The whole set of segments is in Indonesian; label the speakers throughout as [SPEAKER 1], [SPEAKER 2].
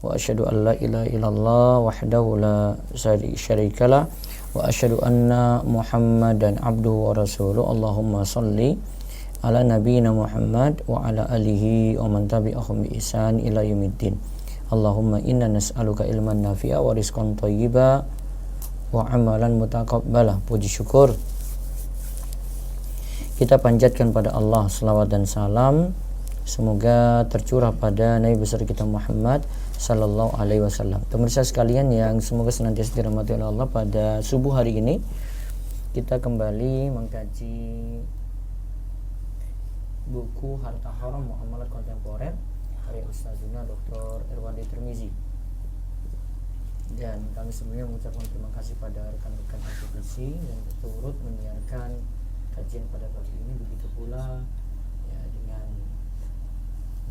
[SPEAKER 1] wa asyhadu an la ilaha illallah wahdahu la syarikalah wa asyhadu anna Muhammadan abduhu wa rasuluh. Allahumma shalli ala nabiyyina Muhammad wa ala alihi wa man tabi'ahum bi ihsan ila yaumiddin. Allahumma inna nas'aluka ilman nafi'a wa rizqan thayyiba wa amalan mutaqabbala. Puji syukur kita panjatkan pada Allah, selawat dan salam semoga tercurah pada Nabi besar kita Muhammad sallallahu alaihi wasallam. Pemirsa sekalian yang semoga senantiasa dirahmati oleh Allah, pada subuh hari ini kita kembali mengkaji buku Harta Haram Muamalat Kontemporer karya Ustazuna Dr. Irwandi Tirmizi. Dan kami sebelumnya mengucapkan terima kasih pada rekan-rekan aktivisi yang turut menyiarkan kajian pada pagi ini, begitu pula ya dengan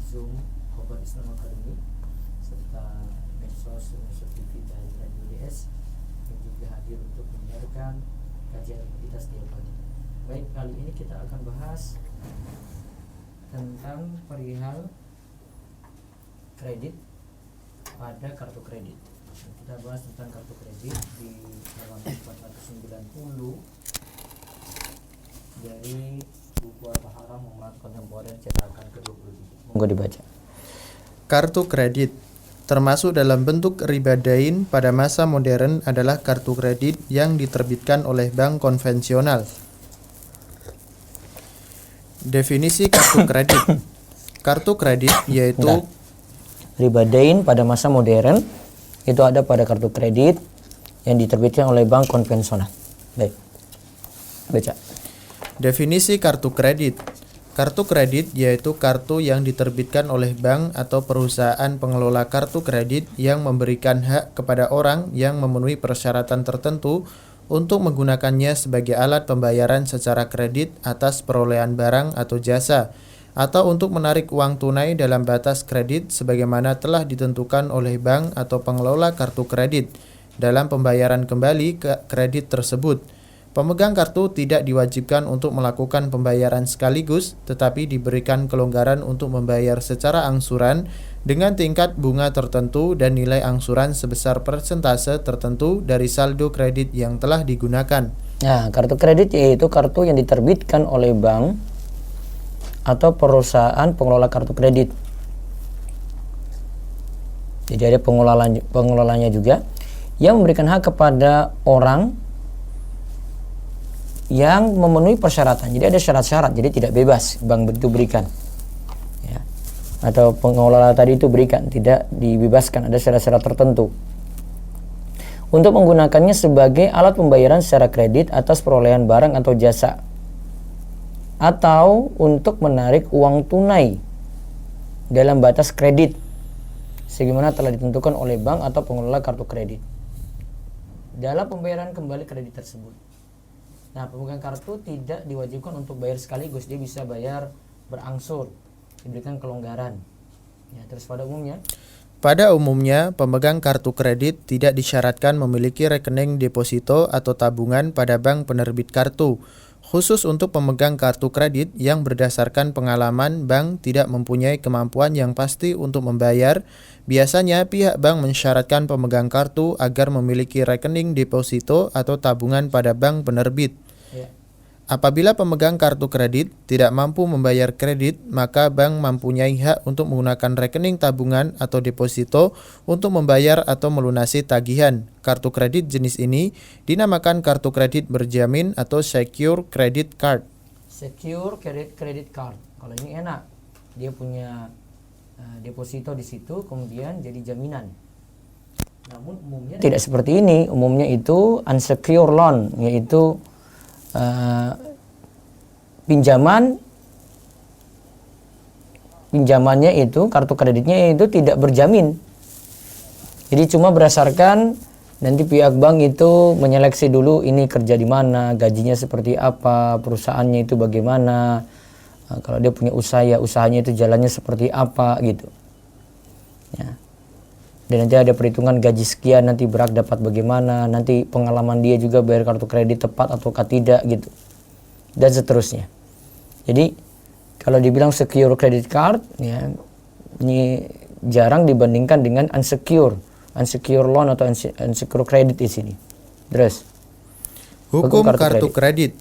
[SPEAKER 1] Zoom Khobar Islam Academy serta medsos TV dan Radio DS yang juga hadir untuk menyiarkan kajian kita setiap pagi. Baik, kali ini kita akan bahas tentang perihal kredit pada kartu kredit. Kita bahas tentang kartu kredit di halaman 490 dari buku Harta Haram Muamalat Kontemporer cetakan ke-23. Monggo dibaca.
[SPEAKER 2] Kartu kredit termasuk dalam bentuk riba dain pada masa modern adalah kartu kredit yang diterbitkan oleh bank konvensional. Definisi kartu kredit. Kartu kredit yaitu
[SPEAKER 1] riba dain pada masa modern itu ada pada kartu kredit yang diterbitkan oleh bank konvensional. Baik. Baca.
[SPEAKER 2] Definisi kartu kredit. Kartu kredit yaitu kartu yang diterbitkan oleh bank atau perusahaan pengelola kartu kredit yang memberikan hak kepada orang yang memenuhi persyaratan tertentu untuk menggunakannya sebagai alat pembayaran secara kredit atas perolehan barang atau jasa, atau untuk menarik uang tunai dalam batas kredit sebagaimana telah ditentukan oleh bank atau pengelola kartu kredit dalam pembayaran kembali ke kredit tersebut. Pemegang kartu tidak diwajibkan untuk melakukan pembayaran sekaligus, tetapi diberikan kelonggaran untuk membayar secara angsuran dengan tingkat bunga tertentu dan nilai angsuran sebesar persentase tertentu dari saldo kredit yang telah digunakan.
[SPEAKER 1] Nah, kartu kredit yaitu kartu yang diterbitkan oleh bank atau perusahaan pengelola kartu kredit. Jadi ada pengelolanya juga yang memberikan hak kepada orang yang memenuhi persyaratan. Jadi ada syarat-syarat, jadi tidak bebas bank itu berikan ya. Atau pengelola tadi itu berikan, tidak dibebaskan, ada syarat-syarat tertentu untuk menggunakannya sebagai alat pembayaran secara kredit atas perolehan barang atau jasa, atau untuk menarik uang tunai dalam batas kredit sebagaimana telah ditentukan oleh bank atau pengelola kartu kredit dalam pembayaran kembali kredit tersebut. Nah, pemegang kartu tidak diwajibkan untuk bayar sekaligus, dia bisa bayar berangsur, diberikan kelonggaran. Ya, terus pada umumnya, pemegang kartu kredit tidak disyaratkan memiliki rekening deposito atau tabungan pada bank penerbit kartu. Khusus untuk pemegang kartu kredit yang berdasarkan pengalaman bank tidak mempunyai kemampuan yang pasti untuk membayar, biasanya pihak bank mensyaratkan pemegang kartu agar memiliki rekening deposito atau tabungan pada bank penerbit. Ya. Apabila pemegang kartu kredit tidak mampu membayar kredit, maka bank mempunyai hak untuk menggunakan rekening tabungan atau deposito untuk membayar atau melunasi tagihan. Kartu kredit jenis ini dinamakan kartu kredit berjamin atau secure credit card. Secure credit card. Kalau ini enak, dia punya deposito di situ, kemudian jadi jaminan. Namun umumnya tidak seperti ini. Umumnya itu unsecured loan, yaitu pinjamannya itu, kartu kreditnya itu tidak berjamin. Jadi cuma berdasarkan nanti pihak bank itu menyeleksi dulu ini kerja di mana, gajinya seperti apa, perusahaannya itu bagaimana, kalau dia punya usaha ya usahanya itu jalannya seperti apa gitu. Ya. Dan nanti ada perhitungan gaji sekian, nanti berak dapat bagaimana, nanti pengalaman dia juga bayar kartu kredit tepat ataukah tidak gitu, dan seterusnya. Jadi kalau dibilang secure credit card, ya ini jarang dibandingkan dengan unsecured loan atau unsecured credit di sini. Terus
[SPEAKER 2] Hukum kartu kredit.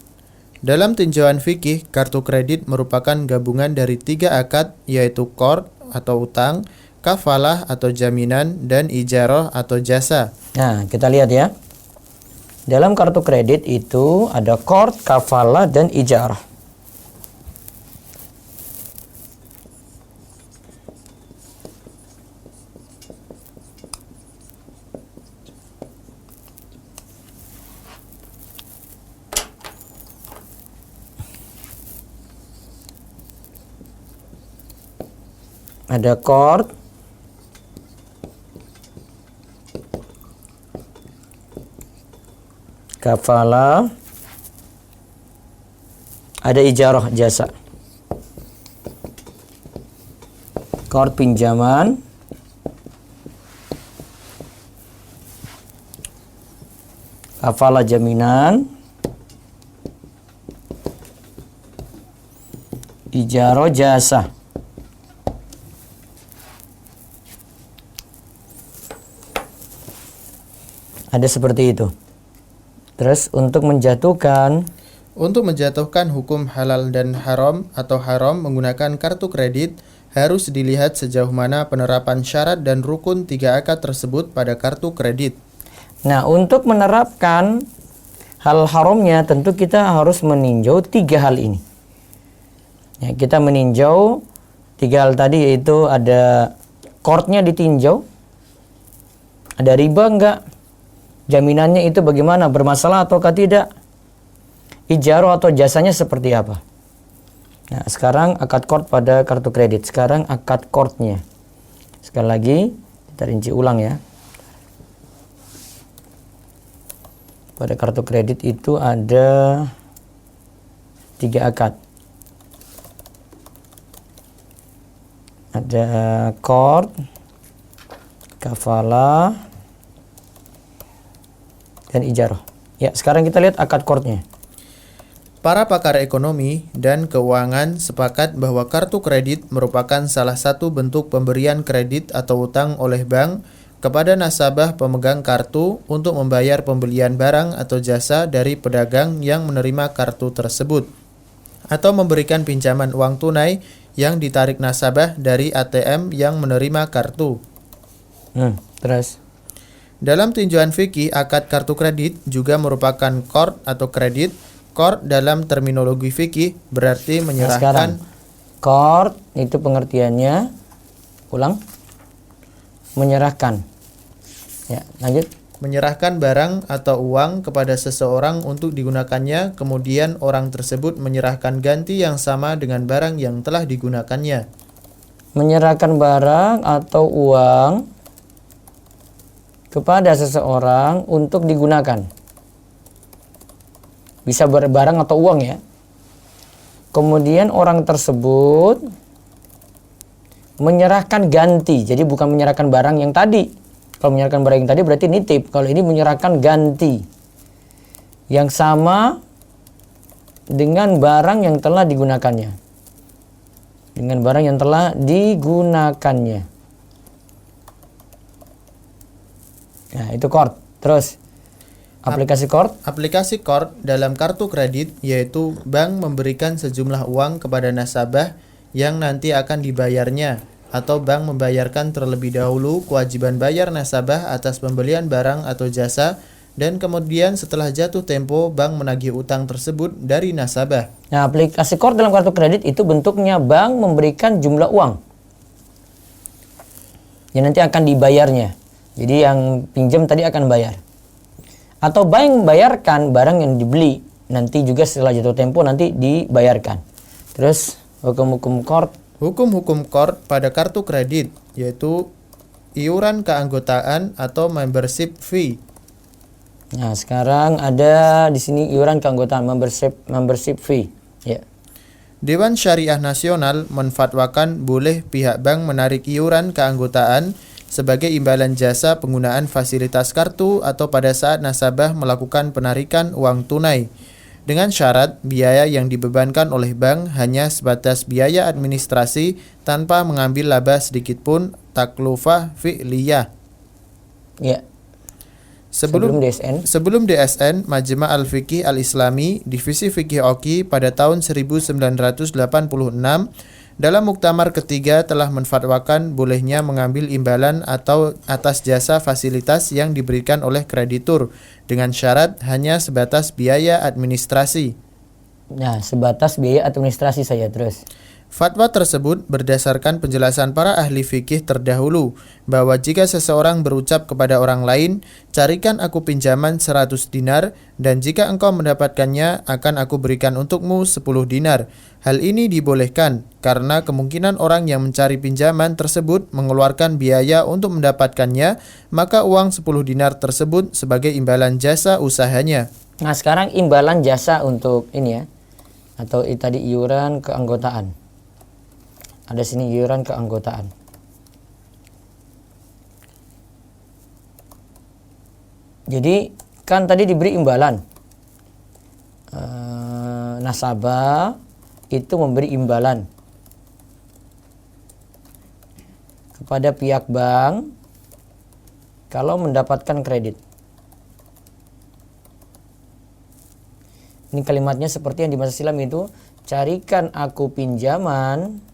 [SPEAKER 2] Dalam tinjauan fikih, kartu kredit merupakan gabungan dari 3 akad, yaitu qard atau utang, kafalah atau jaminan, dan ijarah atau jasa.
[SPEAKER 1] Nah, kita lihat ya. Dalam kartu kredit itu ada qard, kafalah, dan ijarah. Ada qard, kafalah, ada ijarah jasa. Qard pinjaman, kafalah jaminan, ijarah jasa. Ada seperti itu. Terus untuk menjatuhkan
[SPEAKER 2] hukum halal dan haram atau haram menggunakan kartu kredit harus dilihat sejauh mana penerapan syarat dan rukun 3 akad tersebut pada kartu kredit.
[SPEAKER 1] Nah, untuk menerapkan hal haramnya tentu kita harus meninjau 3 hal ini. Ya, kita meninjau 3 hal tadi, yaitu ada qardnya ditinjau, ada riba enggak, jaminannya itu bagaimana, bermasalah ataukah tidak, ijarah atau jasanya seperti apa. Nah, sekarang akad qard pada kartu kredit. Sekarang akad qardnya. Sekali lagi kita rinci ulang ya. Pada kartu kredit itu ada 3 akad. Ada qard, kafalah, dan ijarah. Ya, sekarang kita lihat akad qardnya.
[SPEAKER 2] Para pakar ekonomi dan keuangan sepakat bahwa kartu kredit merupakan salah satu bentuk pemberian kredit atau utang oleh bank kepada nasabah pemegang kartu untuk membayar pembelian barang atau jasa dari pedagang yang menerima kartu tersebut, atau memberikan pinjaman uang tunai yang ditarik nasabah dari ATM yang menerima kartu.
[SPEAKER 1] Terus
[SPEAKER 2] Dalam tinjauan fikih, akad kartu kredit juga merupakan qard atau kredit. Qard dalam terminologi fikih berarti menyerahkan.
[SPEAKER 1] Qard itu pengertiannya, ulang, menyerahkan. Ya, lanjut.
[SPEAKER 2] Menyerahkan barang atau uang kepada seseorang untuk digunakannya, kemudian orang tersebut menyerahkan ganti yang sama dengan barang yang telah digunakannya.
[SPEAKER 1] Menyerahkan barang atau uang kepada seseorang untuk digunakan. Bisa barang atau uang ya. Kemudian orang tersebut menyerahkan ganti. Jadi bukan menyerahkan barang yang tadi. Kalau menyerahkan barang yang tadi berarti nitip. Kalau ini menyerahkan ganti yang sama dengan barang yang telah digunakannya. Dengan barang yang telah digunakannya. Nah, itu qard. Terus aplikasi qard.
[SPEAKER 2] Aplikasi qard dalam kartu kredit yaitu bank memberikan sejumlah uang kepada nasabah yang nanti akan dibayarnya, atau bank membayarkan terlebih dahulu kewajiban bayar nasabah atas pembelian barang atau jasa, dan kemudian setelah jatuh tempo bank menagih utang tersebut dari nasabah.
[SPEAKER 1] Nah, aplikasi qard dalam kartu kredit itu bentuknya bank memberikan jumlah uang yang nanti akan dibayarnya. Jadi yang pinjam tadi akan bayar. Atau bank membayarkan barang yang dibeli, nanti juga setelah jatuh tempo nanti dibayarkan. Terus hukum-hukum qard.
[SPEAKER 2] Hukum-hukum qard pada kartu kredit yaitu iuran keanggotaan atau membership fee.
[SPEAKER 1] Nah, sekarang ada di sini iuran keanggotaan, membership fee. Ya.
[SPEAKER 2] Dewan Syariah Nasional menfatwakan boleh pihak bank menarik iuran keanggotaan sebagai imbalan jasa penggunaan fasilitas kartu atau pada saat nasabah melakukan penarikan uang tunai. dengan syarat biaya yang dibebankan oleh bank hanya sebatas biaya administrasi tanpa mengambil laba sedikit pun, taklufah fi'liyah.
[SPEAKER 1] Ya. Sebelum DSN.
[SPEAKER 2] Sebelum DSN, Majma' Al-Fiqih Al-Islami, Divisi Fikih Oki pada tahun 1986 dalam muktamar ketiga telah menfatwakan bolehnya mengambil imbalan atau atas jasa fasilitas yang diberikan oleh kreditur dengan syarat hanya sebatas biaya administrasi.
[SPEAKER 1] Nah, sebatas biaya administrasi saja terus.
[SPEAKER 2] Fatwa tersebut berdasarkan penjelasan para ahli fikih terdahulu bahwa jika seseorang berucap kepada orang lain, carikan aku pinjaman 100 dinar dan jika engkau mendapatkannya akan aku berikan untukmu 10 dinar. Hal ini dibolehkan karena kemungkinan orang yang mencari pinjaman tersebut mengeluarkan biaya untuk mendapatkannya, maka uang 10 dinar tersebut sebagai imbalan jasa usahanya.
[SPEAKER 1] Nah, sekarang imbalan jasa untuk ini ya, atau tadi iuran keanggotaan. Ada sini iuran keanggotaan. Jadi kan tadi diberi imbalan. Nasabah itu memberi imbalan kepada pihak bank kalau mendapatkan kredit. Ini kalimatnya seperti yang di masa silam itu, carikan aku pinjaman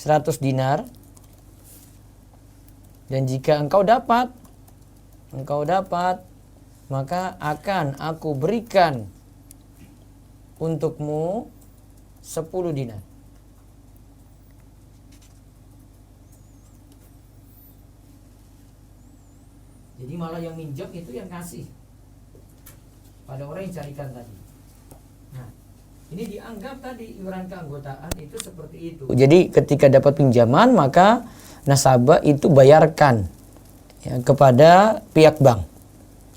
[SPEAKER 1] 100 dinar dan jika engkau dapat maka akan aku berikan untukmu 10 dinar. Jadi malah yang minjam itu yang kasih pada orang yang carikan tadi. Nah, ini dianggap tadi iuran keanggotaan itu seperti itu. Jadi ketika dapat pinjaman maka nasabah itu bayarkan ya, kepada pihak bank.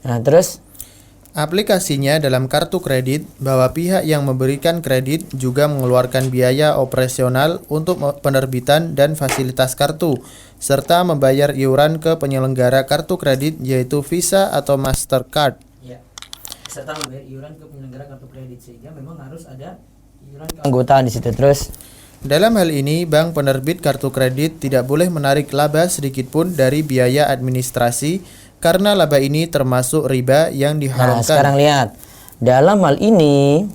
[SPEAKER 1] Nah, terus
[SPEAKER 2] aplikasinya dalam kartu kredit bahwa pihak yang memberikan kredit juga mengeluarkan biaya operasional untuk penerbitan dan fasilitas kartu serta membayar iuran ke penyelenggara kartu kredit yaitu Visa atau Mastercard. Ya. Serta membayar iuran ke penyelenggara kartu kredit sehingga memang harus ada iuran keanggotaan di situ. Terus dalam hal ini bank penerbit kartu kredit tidak boleh menarik laba sedikit pun dari biaya administrasi karena laba ini termasuk riba yang diharamkan. Nah,
[SPEAKER 1] sekarang lihat. Dalam hal ini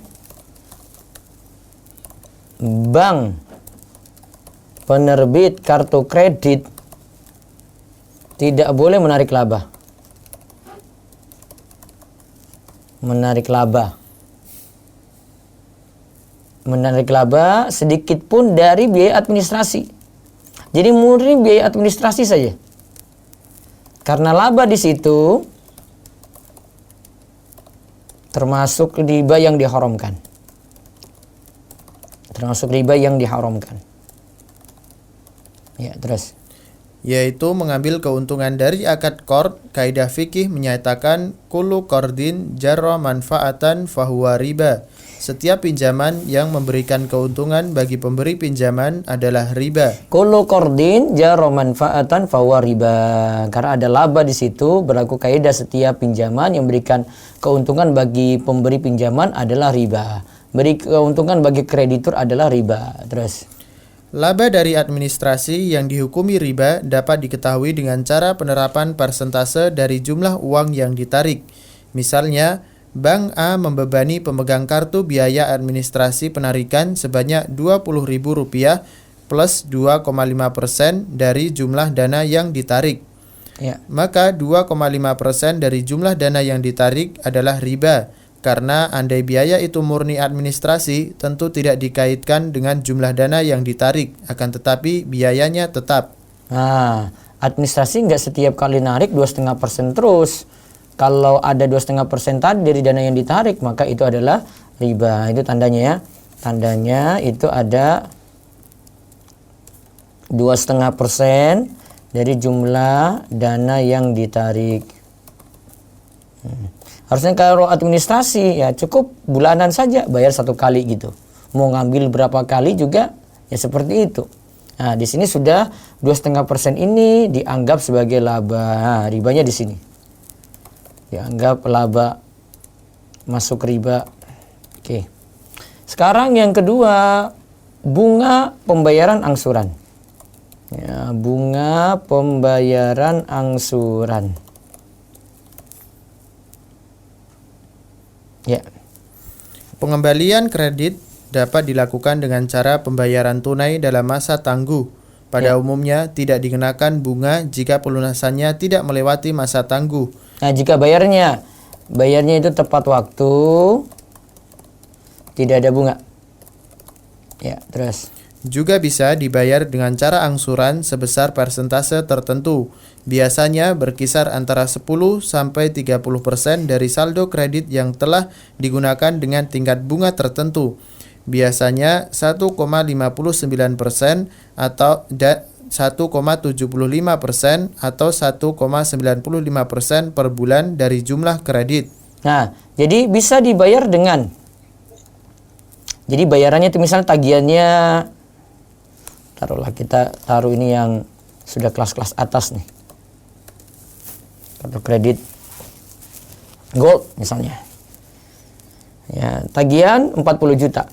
[SPEAKER 1] bank penerbit kartu kredit tidak boleh menarik laba. Menarik laba sedikit pun dari biaya administrasi. Jadi murni biaya administrasi saja. Karena laba di situ termasuk riba yang diharamkan. Ya, terus
[SPEAKER 2] yaitu mengambil keuntungan dari akad qard. Kaidah fikih menyatakan kullu qardin jarra manfaatan fahuwa riba. Setiap pinjaman yang memberikan keuntungan bagi pemberi pinjaman adalah riba.
[SPEAKER 1] Kullu qardin jarra manfaatan fahuwa riba. Karena ada laba di situ, berlaku kaidah setiap pinjaman yang memberikan keuntungan bagi pemberi pinjaman adalah riba. Beri keuntungan bagi kreditur adalah riba. Terus
[SPEAKER 2] laba dari administrasi yang dihukumi riba dapat diketahui dengan cara penerapan persentase dari jumlah uang yang ditarik. Misalnya, Bank A membebani pemegang kartu biaya administrasi penarikan sebanyak Rp20.000 plus 2,5% dari jumlah dana yang ditarik. Ya. Maka 2,5% dari jumlah dana yang ditarik adalah riba. Karena andai biaya itu murni administrasi, tentu tidak dikaitkan dengan jumlah dana yang ditarik, akan tetapi biayanya tetap.
[SPEAKER 1] Nah, administrasi nggak setiap kali narik 2,5% terus. Kalau ada 2,5% tadi dari dana yang ditarik, maka itu adalah riba. Itu tandanya ya. Tandanya itu ada 2,5% dari jumlah dana yang ditarik. Harusnya kalau administrasi ya cukup bulanan saja, bayar 1 kali gitu. Mau ngambil berapa kali juga ya seperti itu. Nah, di sini sudah 2,5% ini dianggap sebagai laba. Nah, ribanya di sini. Dianggap laba. masuk riba. Oke. Sekarang yang kedua, bunga pembayaran angsuran. Ya, bunga pembayaran angsuran. Ya.
[SPEAKER 2] Pengembalian kredit dapat dilakukan dengan cara pembayaran tunai dalam masa tangguh. Pada umumnya tidak dikenakan bunga jika pelunasannya tidak melewati masa tangguh.
[SPEAKER 1] Nah, jika bayarnya itu tepat waktu, tidak ada bunga. Ya, terus.
[SPEAKER 2] Juga bisa dibayar dengan cara angsuran sebesar persentase tertentu. Biasanya berkisar antara 10 sampai 30% dari saldo kredit yang telah digunakan dengan tingkat bunga tertentu. Biasanya 1,59% atau 1,75% atau 1,95% per bulan dari jumlah kredit.
[SPEAKER 1] Nah, jadi bisa dibayar dengan, jadi bayarannya itu misalnya tagihannya, taruhlah kita taruh ini yang sudah kelas-kelas atas nih, kartu kredit gold misalnya, ya tagihan 40 juta.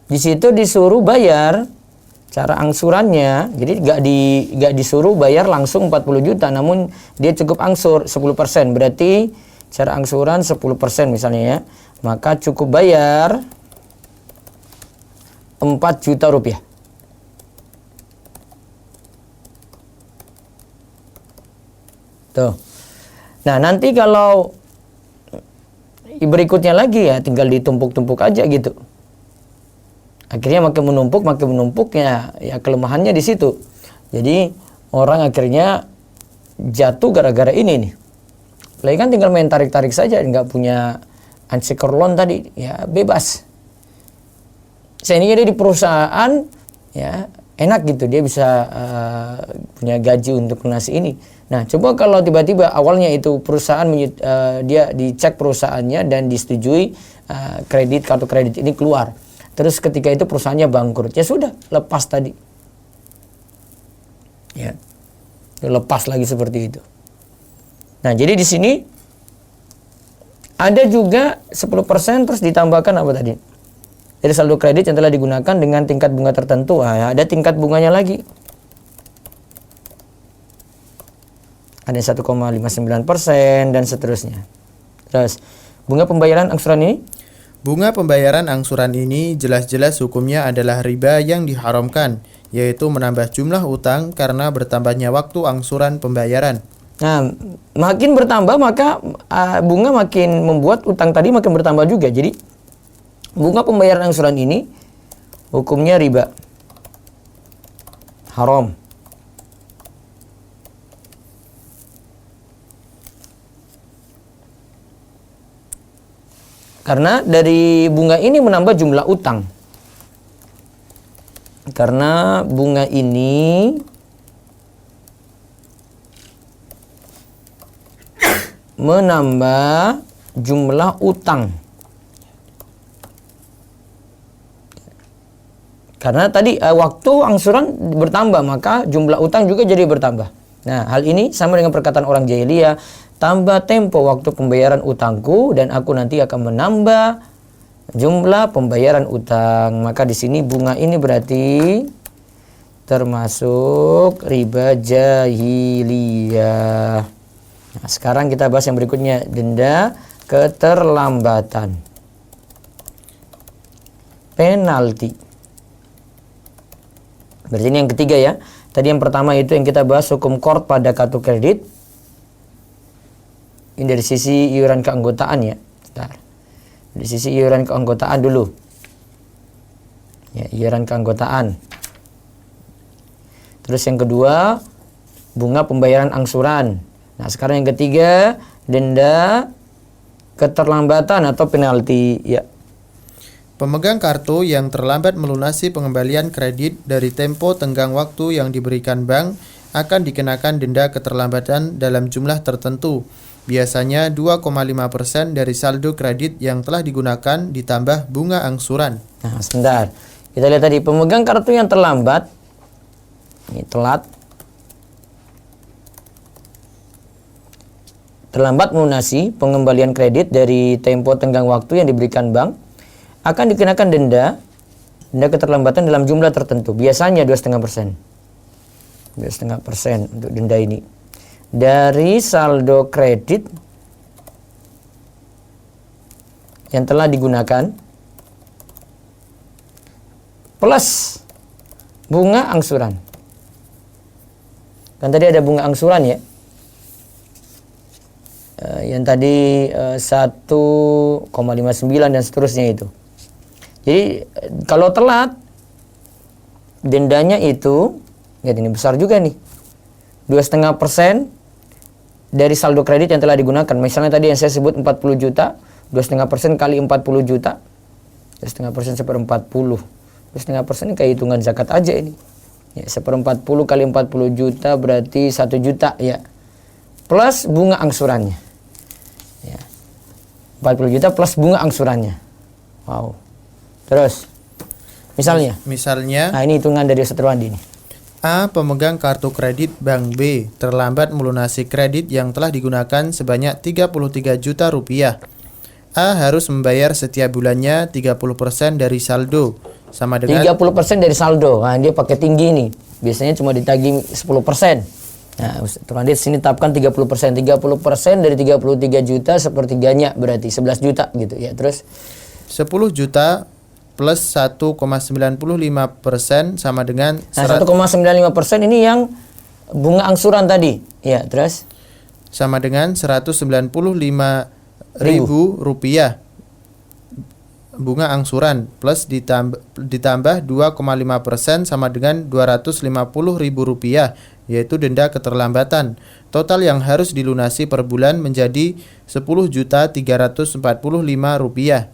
[SPEAKER 1] Di situ disuruh bayar cara angsurannya, jadi nggak disuruh bayar langsung 40 juta, namun dia cukup angsur 10%, berarti cara angsuran 10% misalnya ya, maka cukup bayar 4 juta rupiah. Tuh. Nah, nanti kalau berikutnya lagi ya tinggal ditumpuk-tumpuk aja gitu. Akhirnya makin menumpuk ya kelemahannya di situ. Jadi orang akhirnya jatuh gara-gara ini nih. Lagi kan tinggal main tarik-tarik saja, nggak punya unsecured loan tadi, ya bebas. Sehingga dia di perusahaan ya enak gitu, dia bisa punya gaji untuk lunasi ini. Nah, coba kalau tiba-tiba awalnya itu perusahaan dia dicek perusahaannya dan disetujui kredit kartu kredit ini keluar. Terus ketika itu perusahaannya bangkrut, ya sudah lepas tadi. Ya, lepas lagi seperti itu. Nah, jadi di sini ada juga 10% terus ditambahkan apa tadi? Dari saldo kredit yang telah digunakan dengan tingkat bunga tertentu. Nah, ada tingkat bunganya lagi. Ada 1,59% dan seterusnya. Terus, bunga pembayaran angsuran ini?
[SPEAKER 2] Bunga pembayaran angsuran ini jelas-jelas hukumnya adalah riba yang diharamkan, yaitu menambah jumlah utang karena bertambahnya waktu angsuran pembayaran.
[SPEAKER 1] Nah, makin bertambah maka bunga makin membuat utang tadi makin bertambah juga. Jadi bunga pembayaran angsuran ini hukumnya riba. Haram. Karena dari bunga ini menambah jumlah utang. Karena bunga ini menambah jumlah utang. Karena tadi waktu angsuran bertambah, maka jumlah utang juga jadi bertambah. Nah, hal ini sama dengan perkataan orang jahiliyah, tambah tempo waktu pembayaran utangku dan aku nanti akan menambah jumlah pembayaran utang. Maka di sini bunga ini berarti termasuk riba jahiliyah. Nah, sekarang kita bahas yang berikutnya, denda keterlambatan. Penalti. Berarti ini yang ketiga ya. Tadi yang pertama itu yang kita bahas hukum court pada kartu kredit. Ini dari sisi iuran keanggotaan ya. Bentar. Dari sisi iuran keanggotaan dulu. Ya, iuran keanggotaan. Terus yang kedua, bunga pembayaran angsuran. Nah, sekarang yang ketiga, denda keterlambatan atau penalti ya.
[SPEAKER 2] Pemegang kartu yang terlambat melunasi pengembalian kredit dari tempo tenggang waktu yang diberikan bank akan dikenakan denda keterlambatan dalam jumlah tertentu. Biasanya 2,5% dari saldo kredit yang telah digunakan ditambah bunga angsuran.
[SPEAKER 1] Nah, sebentar. Kita lihat tadi, pemegang kartu yang terlambat, ini telat terlambat melunasi pengembalian kredit dari tempo tenggang waktu yang diberikan bank, akan dikenakan denda keterlambatan dalam jumlah tertentu. Biasanya 2,5%. 2,5% untuk denda ini. Dari saldo kredit yang telah digunakan plus bunga angsuran. Kan tadi ada bunga angsuran ya. Yang tadi 1,59 dan seterusnya itu. Jadi kalau telat dendanya itu, lihat ini besar juga nih, 2,5% dari saldo kredit yang telah digunakan. Misalnya tadi yang saya sebut 40 juta, 2,5% kali 40 juta, 2,5% seperempat 2,5% ini kayak hitungan zakat aja ini. Ya, 1/40 kali 40 juta berarti 1 juta ya. Plus bunga angsurannya. Ya. 40 juta plus bunga angsurannya. Wow. Terus misalnya. Nah, ini hitungan dari Ustaz Irwandi nih.
[SPEAKER 2] A. Pemegang kartu kredit Bank B terlambat melunasi kredit yang telah digunakan sebanyak 33 juta rupiah. A harus membayar setiap bulannya 30% dari saldo, sama dengan
[SPEAKER 1] 30% dari saldo. Nah, dia pakai tinggi nih. Biasanya cuma ditagih 10%. Nah, Ustaz Irwandi sini tetapkan 30%. 30% dari 33 juta sepertiganya berarti 11 juta gitu ya. Terus
[SPEAKER 2] 10 juta plus 1,95% sama dengan
[SPEAKER 1] 1,95% ini yang bunga angsuran tadi. Ya, terus
[SPEAKER 2] sama dengan 195.000 rupiah bunga angsuran plus ditambah 2,5% sama dengan 250.000 rupiah, yaitu denda keterlambatan. Total yang harus dilunasi per bulan menjadi 10.345 rupiah.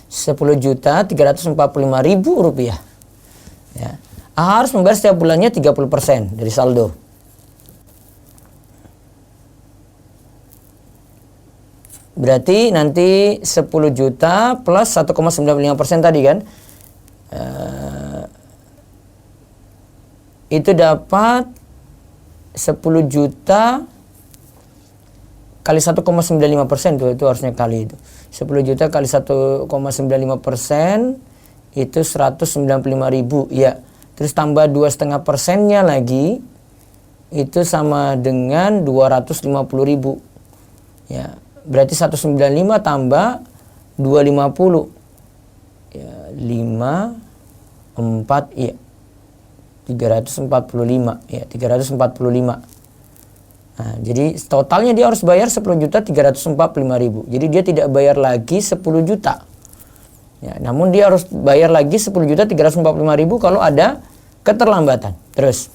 [SPEAKER 1] 10.345.000 rupiah. Ya. Harus membayar setiap bulannya 30% dari saldo. Berarti nanti 10 juta plus 1,95% tadi kan. Itu dapat 10 juta kali 1,95% itu harusnya kali itu. 10 juta kali 1,95% itu 195.000 ya. Terus tambah 2,5%-nya lagi itu sama dengan 250.000 ya. Berarti 195 tambah 250 ya, 4 ya 345 ya 345. Nah, jadi totalnya dia harus bayar 10.345.000. Jadi dia tidak bayar lagi 10 juta. Ya, namun dia harus bayar lagi 10.345.000 kalau ada keterlambatan. Terus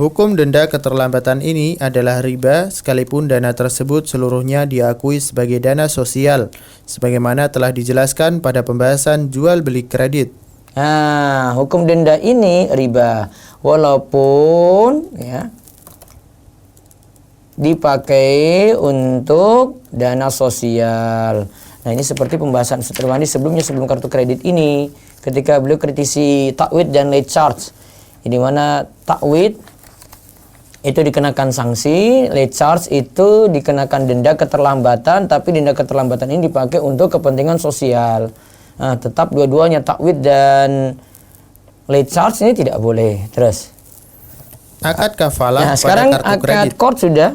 [SPEAKER 2] hukum denda keterlambatan ini adalah riba sekalipun dana tersebut seluruhnya diakui sebagai dana sosial sebagaimana telah dijelaskan pada pembahasan jual beli kredit.
[SPEAKER 1] Nah, hukum denda ini riba walaupun ya dipakai untuk dana sosial. Nah, ini seperti pembahasan Ustaz Irwandi sebelumnya sebelum kartu kredit ini ketika beliau kritisi takwid dan late charge. Di mana takwid itu dikenakan sanksi, late charge itu dikenakan denda keterlambatan, tapi denda keterlambatan ini dipakai untuk kepentingan sosial. Nah, tetap dua-duanya takwid dan late charge ini tidak boleh. Terus
[SPEAKER 2] akad kafalah pada
[SPEAKER 1] sekarang
[SPEAKER 2] kartu
[SPEAKER 1] akad
[SPEAKER 2] kredit.
[SPEAKER 1] kord sudah.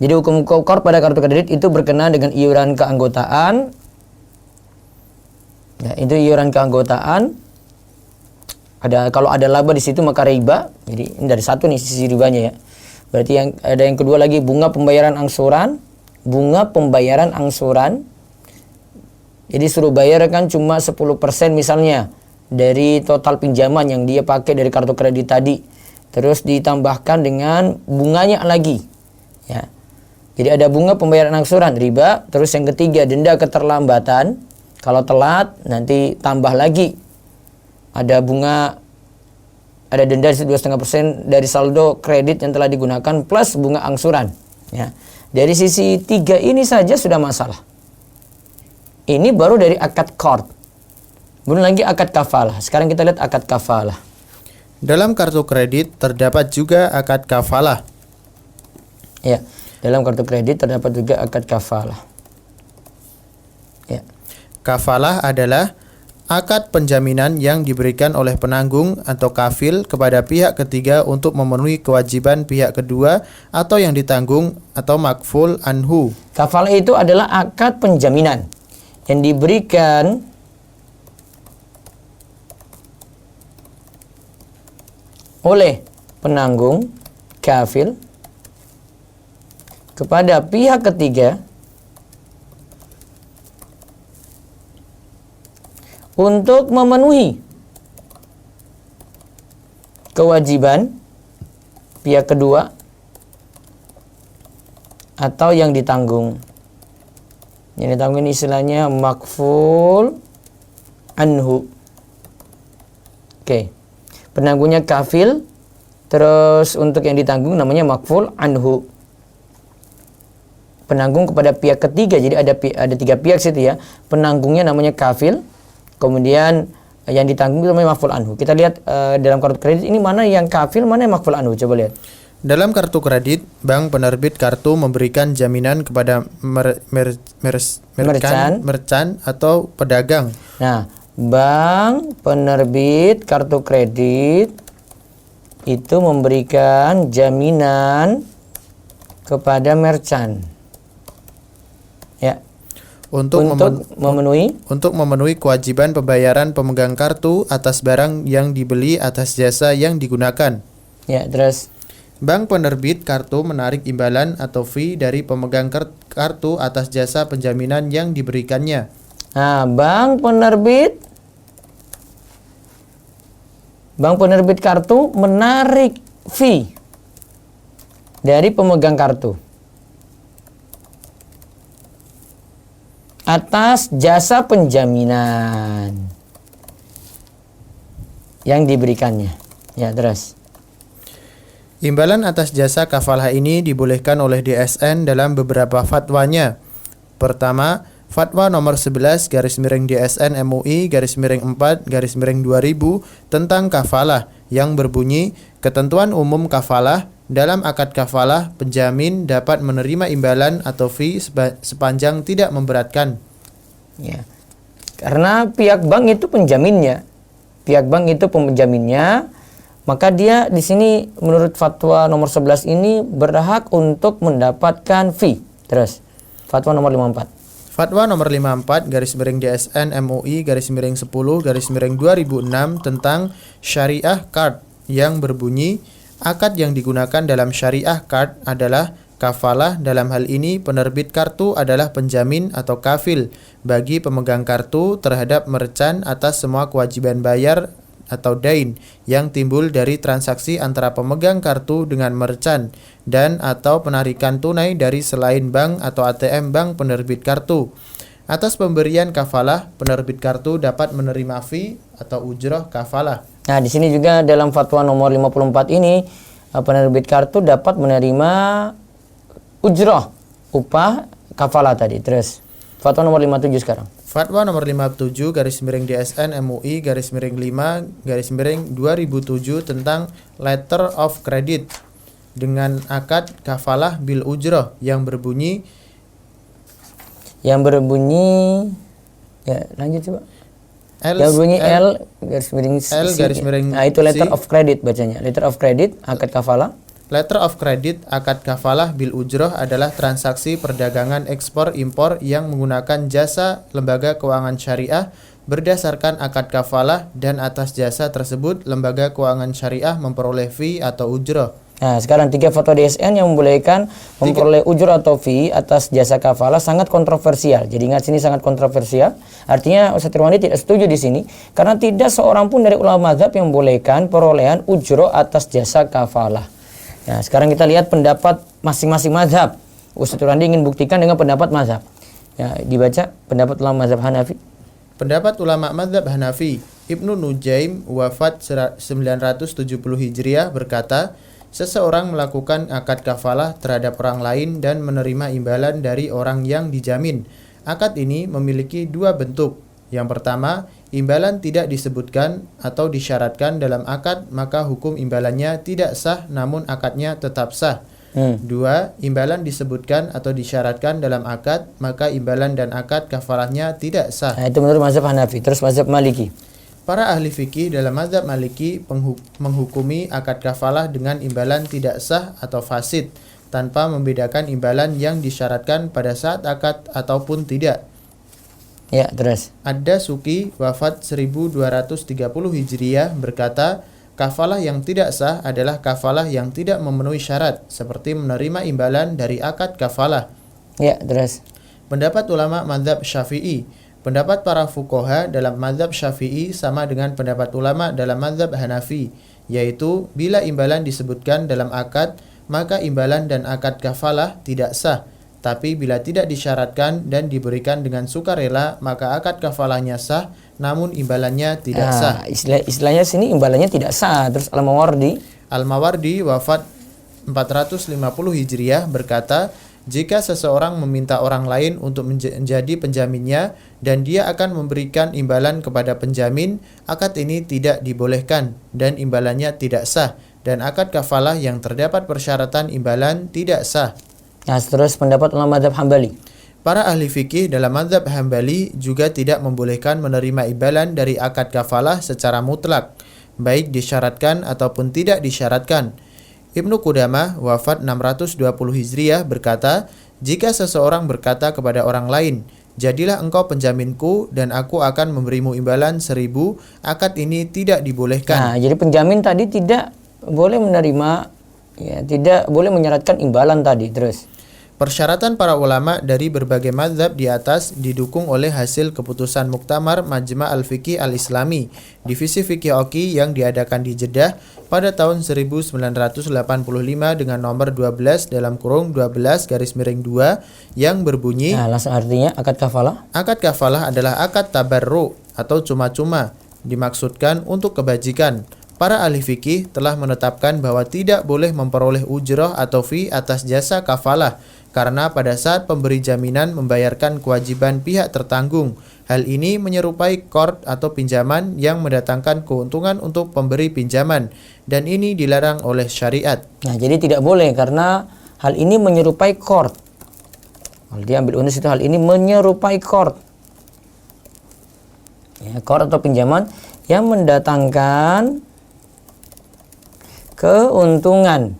[SPEAKER 1] Jadi hukum kord pada kartu kredit itu berkenaan dengan iuran keanggotaan. Ya, itu iuran keanggotaan. Kalau ada laba di situ maka riba. Jadi ini dari satu nih sisi ribanya ya. Berarti ada yang kedua lagi bunga pembayaran angsuran. Bunga pembayaran angsuran. Jadi suruh bayar kan cuma 10% misalnya dari total pinjaman yang dia pakai dari kartu kredit tadi. Terus ditambahkan dengan bunganya lagi. Ya. Jadi ada bunga pembayaran angsuran riba. Terus yang ketiga denda keterlambatan. Kalau telat nanti tambah lagi. Ada bunga, ada denda 2,5% dari saldo kredit yang telah digunakan plus bunga angsuran. Ya. Dari sisi tiga ini saja sudah masalah. Ini baru dari akad kord. Belum lagi akad kafalah. Sekarang kita lihat akad kafalah.
[SPEAKER 2] Dalam kartu kredit terdapat juga akad kafalah.
[SPEAKER 1] Ya. Dalam kartu kredit terdapat juga akad kafalah. Ya.
[SPEAKER 2] Kafalah adalah akad penjaminan yang diberikan oleh penanggung atau kafil kepada pihak ketiga untuk memenuhi kewajiban pihak kedua atau yang ditanggung atau makful anhu.
[SPEAKER 1] Kafalah itu adalah akad penjaminan yang diberikan oleh penanggung kafil kepada pihak ketiga untuk memenuhi kewajiban pihak kedua atau yang ditanggung. Yang ditanggung ini istilahnya makful anhu. Oke. Penanggungnya kafil, terus untuk yang ditanggung namanya makful anhu. Penanggung kepada pihak ketiga, jadi ada 3 pihak situ ya. Penanggungnya namanya kafil, kemudian yang ditanggung namanya makful anhu. Kita lihat dalam kartu kredit ini mana yang kafil, mana yang makful anhu. Coba lihat.
[SPEAKER 2] Dalam kartu kredit, bank penerbit kartu memberikan jaminan kepada merchant atau pedagang.
[SPEAKER 1] Nah, bank penerbit kartu kredit itu memberikan jaminan kepada merchant. Ya. Untuk
[SPEAKER 2] memenuhi kewajiban pembayaran pemegang kartu atas barang yang dibeli atas jasa yang digunakan.
[SPEAKER 1] Ya, terus
[SPEAKER 2] bank penerbit kartu menarik imbalan atau fee dari pemegang kartu atas jasa penjaminan yang diberikannya.
[SPEAKER 1] Nah, bank penerbit kartu menarik fee dari pemegang kartu atas jasa penjaminan yang diberikannya. Ya, terus.
[SPEAKER 2] Imbalan atas jasa kafalah ini dibolehkan oleh DSN dalam beberapa fatwanya. Pertama, Fatwa nomor 11 /DSN MUI /4 /2000 tentang kafalah yang berbunyi ketentuan umum kafalah. Dalam akad kafalah, penjamin dapat menerima imbalan atau fee sepanjang tidak memberatkan.
[SPEAKER 1] Ya. Karena pihak bank itu penjaminnya. Maka dia di sini menurut fatwa nomor 11 ini berhak untuk mendapatkan fee. Terus, fatwa nomor 54.
[SPEAKER 2] Fatwa nomor 54 /DSN MUI /10 /2006 tentang syariah card yang berbunyi akad yang digunakan dalam syariah card adalah kafalah. Dalam hal ini penerbit kartu adalah penjamin atau kafil bagi pemegang kartu terhadap merchant atas semua kewajiban bayar atau dain yang timbul dari transaksi antara pemegang kartu dengan merchant dan atau penarikan tunai dari selain bank atau ATM bank penerbit kartu. Atas pemberian kafalah, penerbit kartu dapat menerima fee atau ujroh kafalah.
[SPEAKER 1] Nah, di sini juga dalam fatwa nomor 54 ini penerbit kartu dapat menerima ujroh upah kafalah tadi. Terus fatwa nomor 57 sekarang.
[SPEAKER 2] Fatwa nomor 57 /DSN MUI /5 /2007 tentang letter of credit dengan akad kafalah bil ujroh yang berbunyi ya, lanjut coba. Yang berbunyi L /C. Nah, itu letter of credit bacanya. Letter of credit akad kafalah. Letter of credit akad kafalah bil ujroh adalah transaksi perdagangan ekspor impor yang menggunakan jasa lembaga keuangan syariah berdasarkan akad kafalah, dan atas jasa tersebut lembaga keuangan syariah memperoleh fee atau ujroh.
[SPEAKER 1] Nah, sekarang 3 fatwa DSN yang membolehkan memperoleh ujroh atau fee atas jasa kafalah sangat kontroversial. Jadi ingat, sini sangat kontroversial. Artinya Ustaz Irwandi tidak setuju di sini karena tidak seorang pun dari ulama mazhab yang membolehkan perolehan ujroh atas jasa kafalah. Nah, sekarang kita lihat pendapat masing-masing mazhab. Ustaz Irwandi ingin buktikan dengan pendapat mazhab. Ya, dibaca pendapat ulama mazhab Hanafi.
[SPEAKER 2] Pendapat ulama mazhab Hanafi, Ibnu Nujaim wafat 970 Hijriah berkata, seseorang melakukan akad kafalah terhadap orang lain dan menerima imbalan dari orang yang dijamin. Akad ini memiliki 2 bentuk. Yang pertama, imbalan tidak disebutkan atau disyaratkan dalam akad, maka hukum imbalannya tidak sah namun akadnya tetap sah. Dua, imbalan disebutkan atau disyaratkan dalam akad, maka imbalan dan akad kafalahnya tidak sah.
[SPEAKER 1] Nah, itu menurut mazhab Hanafi. Terus mazhab Maliki.
[SPEAKER 2] Para ahli fikih dalam mazhab Maliki menghukumi akad kafalah dengan imbalan tidak sah atau fasid, tanpa membedakan imbalan yang disyaratkan pada saat akad ataupun tidak.
[SPEAKER 1] Ya, terus.
[SPEAKER 2] Ad-Dasuki wafat 1230 Hijriah berkata, kafalah yang tidak sah adalah kafalah yang tidak memenuhi syarat, seperti menerima imbalan dari akad kafalah.
[SPEAKER 1] Ya, terus.
[SPEAKER 2] Pendapat ulama mazhab Syafi'i. Pendapat para fuqaha dalam mazhab Syafi'i sama dengan pendapat ulama dalam mazhab Hanafi, yaitu bila imbalan disebutkan dalam akad, maka imbalan dan akad kafalah tidak sah. Tapi bila tidak disyaratkan dan diberikan dengan sukarela, maka akad kafalahnya sah, namun imbalannya tidak sah.
[SPEAKER 1] Istilahnya sini imbalannya tidak sah. Terus Al-Mawardi.
[SPEAKER 2] Al-Mawardi wafat 450 Hijriah berkata, jika seseorang meminta orang lain untuk menjadi penjaminnya dan dia akan memberikan imbalan kepada penjamin, akad ini tidak dibolehkan dan imbalannya tidak sah, dan akad kafalah yang terdapat persyaratan imbalan tidak sah.
[SPEAKER 1] Nah, terus pendapat ulama mazhab Hambali.
[SPEAKER 2] Para ahli fikih dalam mazhab Hambali juga tidak membolehkan menerima imbalan dari akad kafalah secara mutlak, baik disyaratkan ataupun tidak disyaratkan. Ibnu Qudamah wafat 620 Hijriah berkata, jika seseorang berkata kepada orang lain, jadilah engkau penjaminku dan aku akan memberimu imbalan 1000, akad ini tidak dibolehkan.
[SPEAKER 1] Nah, jadi penjamin tadi tidak boleh menerima, ya, tidak boleh menyaratkan imbalan tadi. Terus.
[SPEAKER 2] Persyaratan para ulama dari berbagai mazhab di atas didukung oleh hasil keputusan Muktamar Majma' al-Fiqih al-Islami, divisi fikih Oki yang diadakan di Jeddah pada tahun 1985 dengan nomor 12 (12) yang berbunyi,
[SPEAKER 1] Nah, langsung artinya akad kafalah.
[SPEAKER 2] akad kafalah adalah akad tabarru atau cuma-cuma, dimaksudkan untuk kebajikan. Para ahli fikih telah menetapkan bahwa tidak boleh memperoleh ujrah atau fee atas jasa kafalah, karena pada saat pemberi jaminan membayarkan kewajiban pihak tertanggung. Hal ini menyerupai qard atau pinjaman yang mendatangkan keuntungan untuk pemberi pinjaman, dan ini dilarang oleh syariat.
[SPEAKER 1] Nah, jadi tidak boleh karena hal ini menyerupai qard. Kalau diambil unus itu hal ini menyerupai qard. Ya, qard atau pinjaman yang mendatangkan keuntungan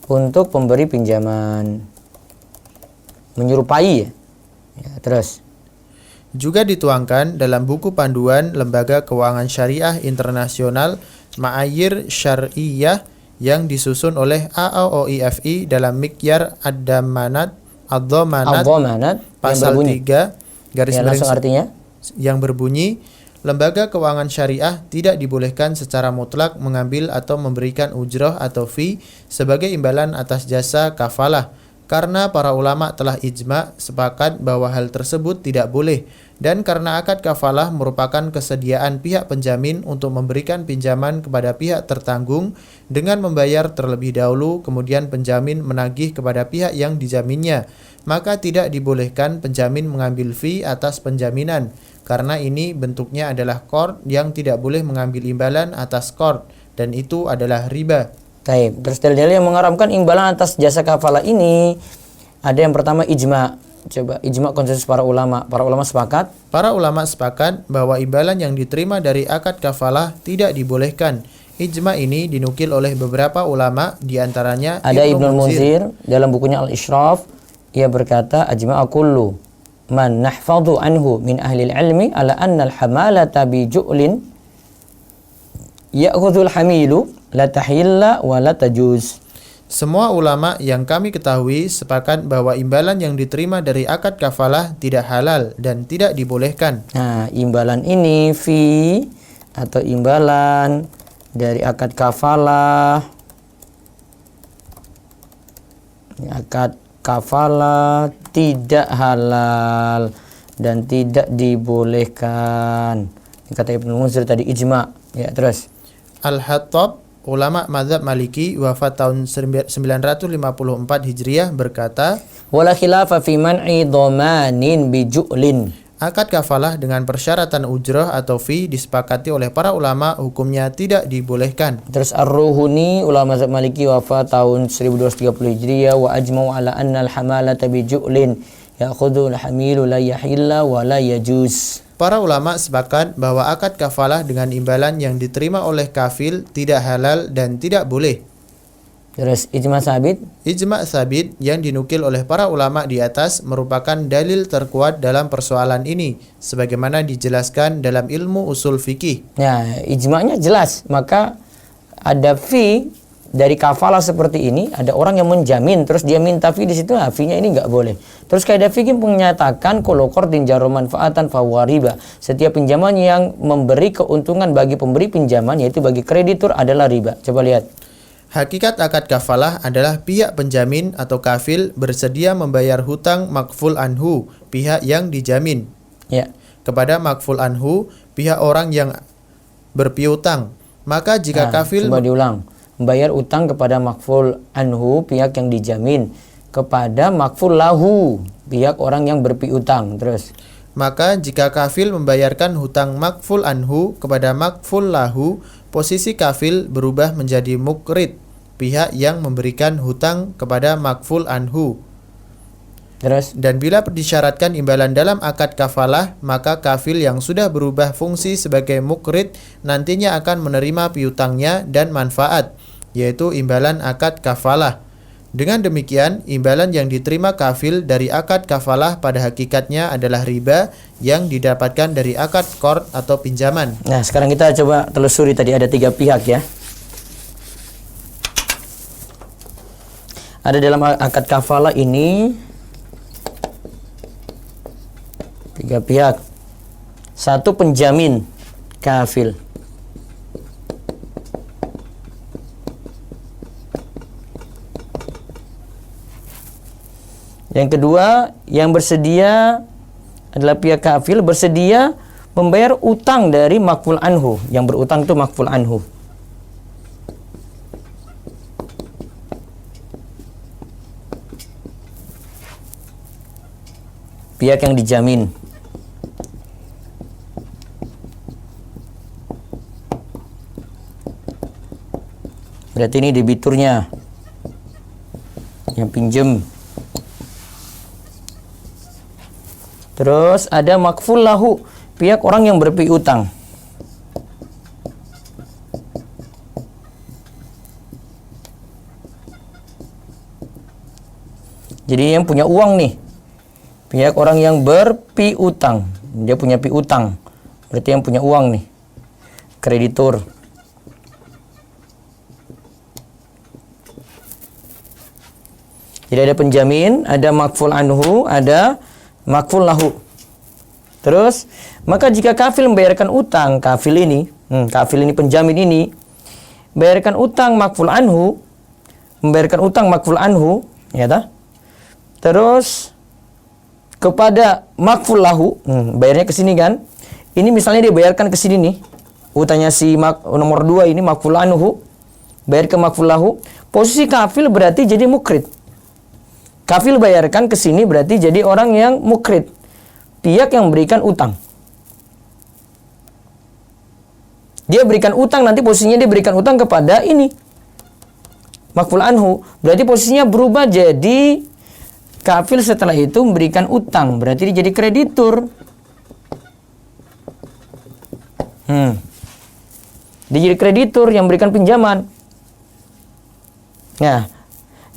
[SPEAKER 1] untuk pemberi pinjaman. Menyerupai, ya. Ya, terus.
[SPEAKER 2] Juga dituangkan dalam buku panduan Lembaga Keuangan Syariah Internasional Ma'ayir Syar'iyyah yang disusun oleh AAOIFI dalam Mikyar Ad-Damanat pasal 3 garis miring
[SPEAKER 1] artinya
[SPEAKER 2] yang berbunyi, lembaga keuangan syariah tidak dibolehkan secara mutlak mengambil atau memberikan ujrah atau fee sebagai imbalan atas jasa kafalah, karena para ulama telah ijma' sepakat bahwa hal tersebut tidak boleh, dan karena akad kafalah merupakan kesediaan pihak penjamin untuk memberikan pinjaman kepada pihak tertanggung dengan membayar terlebih dahulu, kemudian penjamin menagih kepada pihak yang dijaminnya, maka tidak dibolehkan penjamin mengambil fee atas penjaminan, karena ini bentuknya adalah qard yang tidak boleh mengambil imbalan atas qard, dan itu adalah riba.
[SPEAKER 1] Baik, terus dalil yang mengharamkan imbalan atas jasa kafalah ini ada yang pertama ijma. Coba ijma konsensus para ulama. Para ulama sepakat?
[SPEAKER 2] Para ulama sepakat bahwa imbalan yang diterima dari akad kafalah tidak dibolehkan. Ijma ini dinukil oleh beberapa ulama, diantaranya
[SPEAKER 1] ada Ibnu Munzir dalam bukunya Al-Ishraf. Ia berkata, ajma'a kullu man nahfadhu anhu min ahli ilmi ala anna al-hamalata bi ju'lin ya'khudhul hamilu la tahilla wa la tajuz.
[SPEAKER 2] Semua ulama yang kami ketahui sepakat bahwa imbalan yang diterima dari akad kafalah tidak halal dan tidak dibolehkan.
[SPEAKER 1] Nah, imbalan ini fee atau imbalan dari akad kafalah. Akad kafalah tidak halal dan tidak dibolehkan. Kata Ibnu Munzir tadi ijma. Ya, terus.
[SPEAKER 2] Al-Hattab, ulama mazhab Maliki, wafat tahun 954 Hijriah berkata,
[SPEAKER 1] wala khilafa fi man'i dhamanin bi ju'lin.
[SPEAKER 2] Akad kafalah dengan persyaratan ujrah atau fee disepakati oleh para ulama hukumnya tidak dibolehkan.
[SPEAKER 1] Terus Ar-Ruhuni, ulama mazhab Maliki, wafat tahun 1230 Hijriah, wa ajma'u ala anna al-hamalata bi ju'lin ya'khudhu al-hamilu la yahilla wa la yajuz.
[SPEAKER 2] Para ulama sepakat bahwa akad kafalah dengan imbalan yang diterima oleh kafil tidak halal dan tidak boleh.
[SPEAKER 1] Terus ijma sabit.
[SPEAKER 2] Ijma sabit yang dinukil oleh para ulama di atas merupakan dalil terkuat dalam persoalan ini, sebagaimana dijelaskan dalam ilmu usul fikih.
[SPEAKER 1] Ya, ijma'nya jelas. Maka ada fee dari kafalah seperti ini, ada orang yang menjamin, terus dia minta fee di situ, fee-nya ini nggak boleh. Terus kaidah fikih menyatakan kullu qardin jarra manfaatan fahuwa riba. Setiap pinjaman yang memberi keuntungan bagi pemberi pinjaman, yaitu bagi kreditur, adalah riba. Coba lihat.
[SPEAKER 2] Hakikat akad kafalah adalah pihak penjamin atau kafil bersedia membayar hutang makful anhu, pihak yang dijamin,
[SPEAKER 1] Ya.
[SPEAKER 2] kepada makful anhu, pihak orang yang berpiutang. Maka jika kafil
[SPEAKER 1] Coba diulang. Membayar utang kepada makful anhu, pihak yang dijamin, kepada makful lahu, pihak orang yang berpiutang. Terus.
[SPEAKER 2] Maka jika kafil membayarkan hutang makful anhu kepada makful lahu, posisi kafil berubah menjadi mukrid, pihak yang memberikan hutang kepada makful anhu.
[SPEAKER 1] Terus.
[SPEAKER 2] Dan bila disyaratkan imbalan dalam akad kafalah, maka kafil yang sudah berubah fungsi sebagai mukrid nantinya akan menerima piutangnya dan manfaat, yaitu imbalan akad kafalah. Dengan demikian, imbalan yang diterima kafil dari akad kafalah pada hakikatnya adalah riba yang didapatkan dari akad qard atau pinjaman.
[SPEAKER 1] Nah, sekarang kita coba telusuri, tadi ada 3 pihak ya. Ada dalam akad kafalah ini 3 pihak. 1 penjamin, kafil. Yang kedua, yang bersedia adalah pihak kafil, bersedia membayar utang dari makful anhu. Yang berutang itu makful anhu. Pihak yang dijamin. Berarti ini debiturnya, yang pinjem. Terus ada makful lahu, pihak orang yang berpiutang. Jadi yang punya uang nih, pihak orang yang berpiutang, dia punya piutang, berarti yang punya uang nih, kreditur. Jadi ada penjamin, ada makful anhu, ada makful lahu. Terus, maka jika kafil membayarkan utang, kafil ini penjamin ini, bayarkan utang makful anhu, membayarkan utang makful anhu, ya dah. Terus kepada makful lahu, bayarnya ke sini kan? Ini misalnya dia bayarkan ke sini nih, utangnya si nomor 2 ini makful anhu, bayar ke makful lahu, posisi kafil berarti jadi mukrid. Kafil bayarkan ke sini berarti jadi orang yang mukrid, pihak yang memberikan utang. Dia berikan utang, nanti posisinya dia berikan utang kepada ini makful anhu, berarti posisinya berubah jadi kafil setelah itu memberikan utang, berarti dia jadi kreditur. Dia jadi kreditur yang memberikan pinjaman. Nah,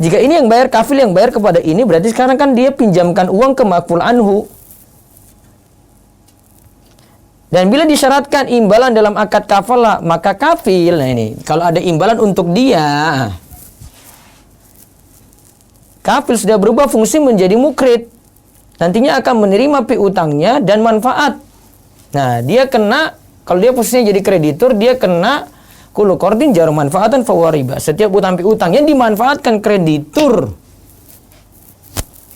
[SPEAKER 1] jika ini yang bayar, kafil yang bayar kepada ini, berarti sekarang kan dia pinjamkan uang ke makful anhu. Dan bila disyaratkan imbalan dalam akad kafalah, maka kafil, nah ini, kalau ada imbalan untuk dia, kafil sudah berubah fungsi menjadi mukrid. Nantinya akan menerima piutangnya dan manfaat. Nah, dia kena, kalau dia posisinya jadi kreditur, dia kena kullu qardin jarra manfaatan fahuwa riba. Setiap utang piutang yang dimanfaatkan kreditur,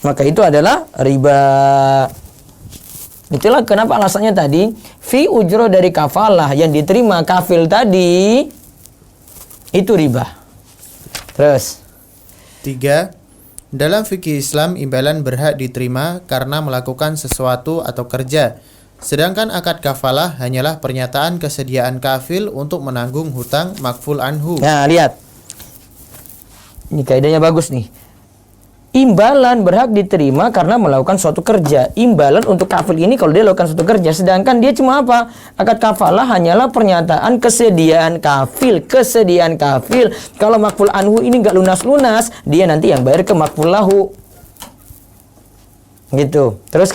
[SPEAKER 1] maka itu adalah riba. Itulah kenapa alasannya tadi fi ujro dari kafalah yang diterima kafil tadi itu riba. Terus
[SPEAKER 2] 3. Dalam fikih Islam, imbalan berhak diterima karena melakukan sesuatu atau kerja. Sedangkan akad kafalah hanyalah pernyataan kesediaan kafil untuk menanggung hutang makful anhu.
[SPEAKER 1] Nah, lihat. Ini kaidahnya bagus nih. Imbalan berhak diterima karena melakukan suatu kerja. Imbalan untuk kafil ini kalau dia lakukan suatu kerja. Sedangkan dia cuma apa? Akad kafalah hanyalah pernyataan kesediaan kafil. Kesediaan kafil. Kalau makful anhu ini nggak lunas-lunas, dia nanti yang bayar ke makful lahu. Gitu. Terus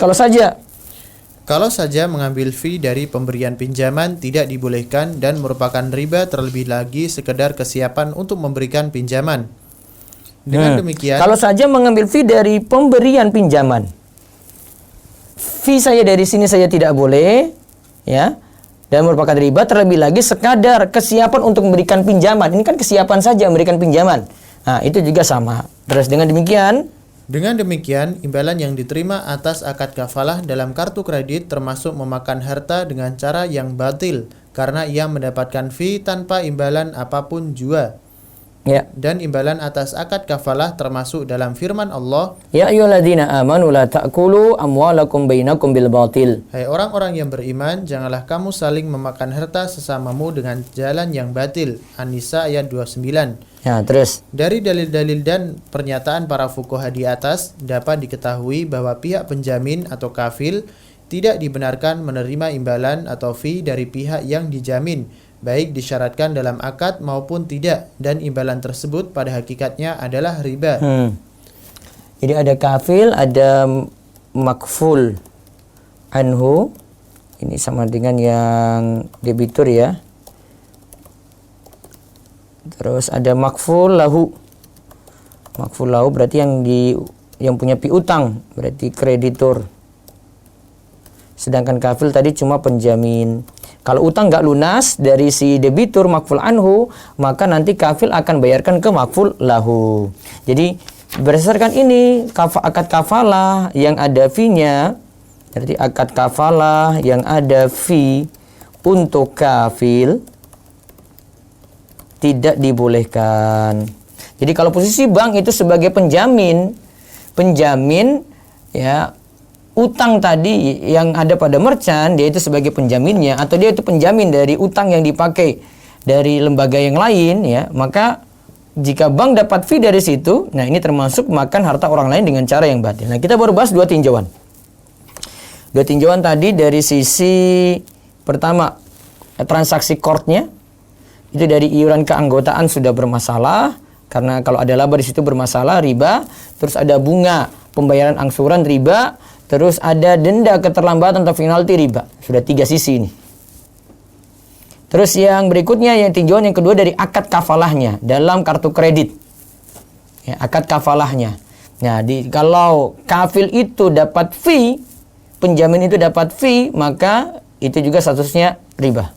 [SPEAKER 2] Kalau saja mengambil fee dari pemberian pinjaman tidak dibolehkan dan merupakan riba, terlebih lagi sekedar kesiapan untuk memberikan pinjaman. Dengan demikian,
[SPEAKER 1] kalau saja mengambil fee dari pemberian pinjaman, fee saya dari sini saya tidak boleh, ya, dan merupakan riba, terlebih lagi sekadar kesiapan untuk memberikan pinjaman. Ini kan kesiapan saja memberikan pinjaman. Nah, itu juga sama. Terus dengan demikian, imbalan yang diterima atas akad kafalah dalam kartu kredit termasuk memakan harta dengan cara yang batil karena ia mendapatkan fee tanpa imbalan apapun jua. ya,
[SPEAKER 2] Dan imbalan atas akad kafalah termasuk dalam firman Allah,
[SPEAKER 1] ya ayyuhalladzina amanu la ta'kulu amwalakum bainakum bil batil.
[SPEAKER 2] hai orang-orang yang beriman, janganlah kamu saling memakan harta sesamamu dengan jalan yang batil. An-Nisa ayat 29.
[SPEAKER 1] Ya, terus.
[SPEAKER 2] Dari dalil-dalil dan pernyataan para fuqaha di atas dapat diketahui bahwa pihak penjamin atau kafil tidak dibenarkan menerima imbalan atau fee dari pihak yang dijamin, baik disyaratkan dalam akad maupun tidak, dan imbalan tersebut pada hakikatnya adalah riba.
[SPEAKER 1] Jadi ada kafil, ada makful anhu. Ini sama dengan yang debitur ya. Terus ada makful lahu. Makful lahu berarti yang punya piutang, berarti kreditur. Sedangkan kafil tadi cuma penjamin. Kalau utang nggak lunas dari si debitur makful anhu, maka nanti kafil akan bayarkan ke makful lahu. Jadi berdasarkan ini akad kafalah yang ada fee-nya, berarti akad kafalah yang ada fee untuk kafil tidak dibolehkan. Jadi kalau posisi bank itu sebagai penjamin ya, utang tadi yang ada pada merchant, dia itu sebagai penjaminnya, atau dia itu penjamin dari utang yang dipakai dari lembaga yang lain ya, maka jika bank dapat fee dari situ, nah ini termasuk makan harta orang lain dengan cara yang batil. Nah, kita baru bahas dua tinjauan. Dua tinjauan tadi dari sisi pertama, transaksi courtnya itu dari iuran keanggotaan sudah bermasalah, karena kalau ada laba di situ bermasalah, riba. Terus ada bunga pembayaran angsuran, riba. Terus ada denda keterlambatan atau penalti, riba. Sudah 3 sisi ini. Terus yang berikutnya, yang tinjauan yang kedua dari akad kafalahnya dalam kartu kredit. Ya, akad kafalahnya. Nah, kalau kafil itu dapat fee, penjamin itu dapat fee, maka itu juga statusnya riba.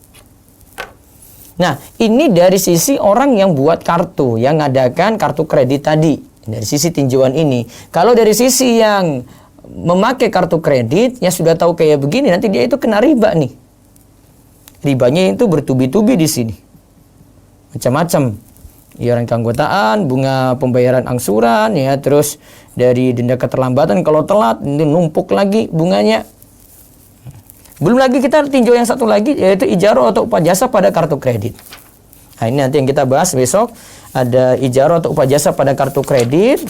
[SPEAKER 1] Nah, ini dari sisi orang yang buat kartu, yang ngadakan kartu kredit tadi. Dari sisi tinjauan ini. Kalau dari sisi yang memakai kartu kredit, ya sudah tahu kayak begini, nanti dia itu kena riba nih. Ribanya itu bertubi-tubi di sini. Macam-macam. Iuran keanggotaan, bunga pembayaran angsuran, ya, terus dari denda keterlambatan kalau telat, ini numpuk lagi bunganya. Belum lagi kita tinjau yang satu lagi, yaitu ijarah atau upah jasa pada kartu kredit. Nah, ini nanti yang kita bahas besok. Ada ijarah atau upah jasa pada kartu kredit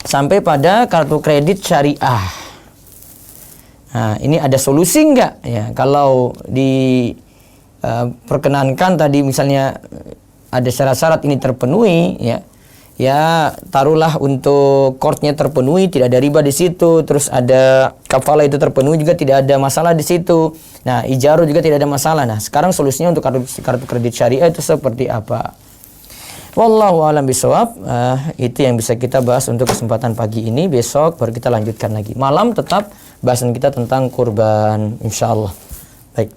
[SPEAKER 1] sampai pada kartu kredit syariah. Nah, ini ada solusi enggak? Ya, kalau perkenankan tadi misalnya ada syarat-syarat ini terpenuhi, ya taruhlah untuk courtnya terpenuhi, tidak ada riba di situ, terus ada kafalah itu terpenuhi juga tidak ada masalah di situ. Nah, ijarah juga tidak ada masalah. Nah, sekarang solusinya untuk kartu kredit syariah itu seperti apa? Wallahu a'lam bishawab. Itu yang bisa kita bahas untuk kesempatan pagi ini. Besok baru kita lanjutkan lagi. Malam tetap bahasan kita tentang kurban, insyaallah. Baik.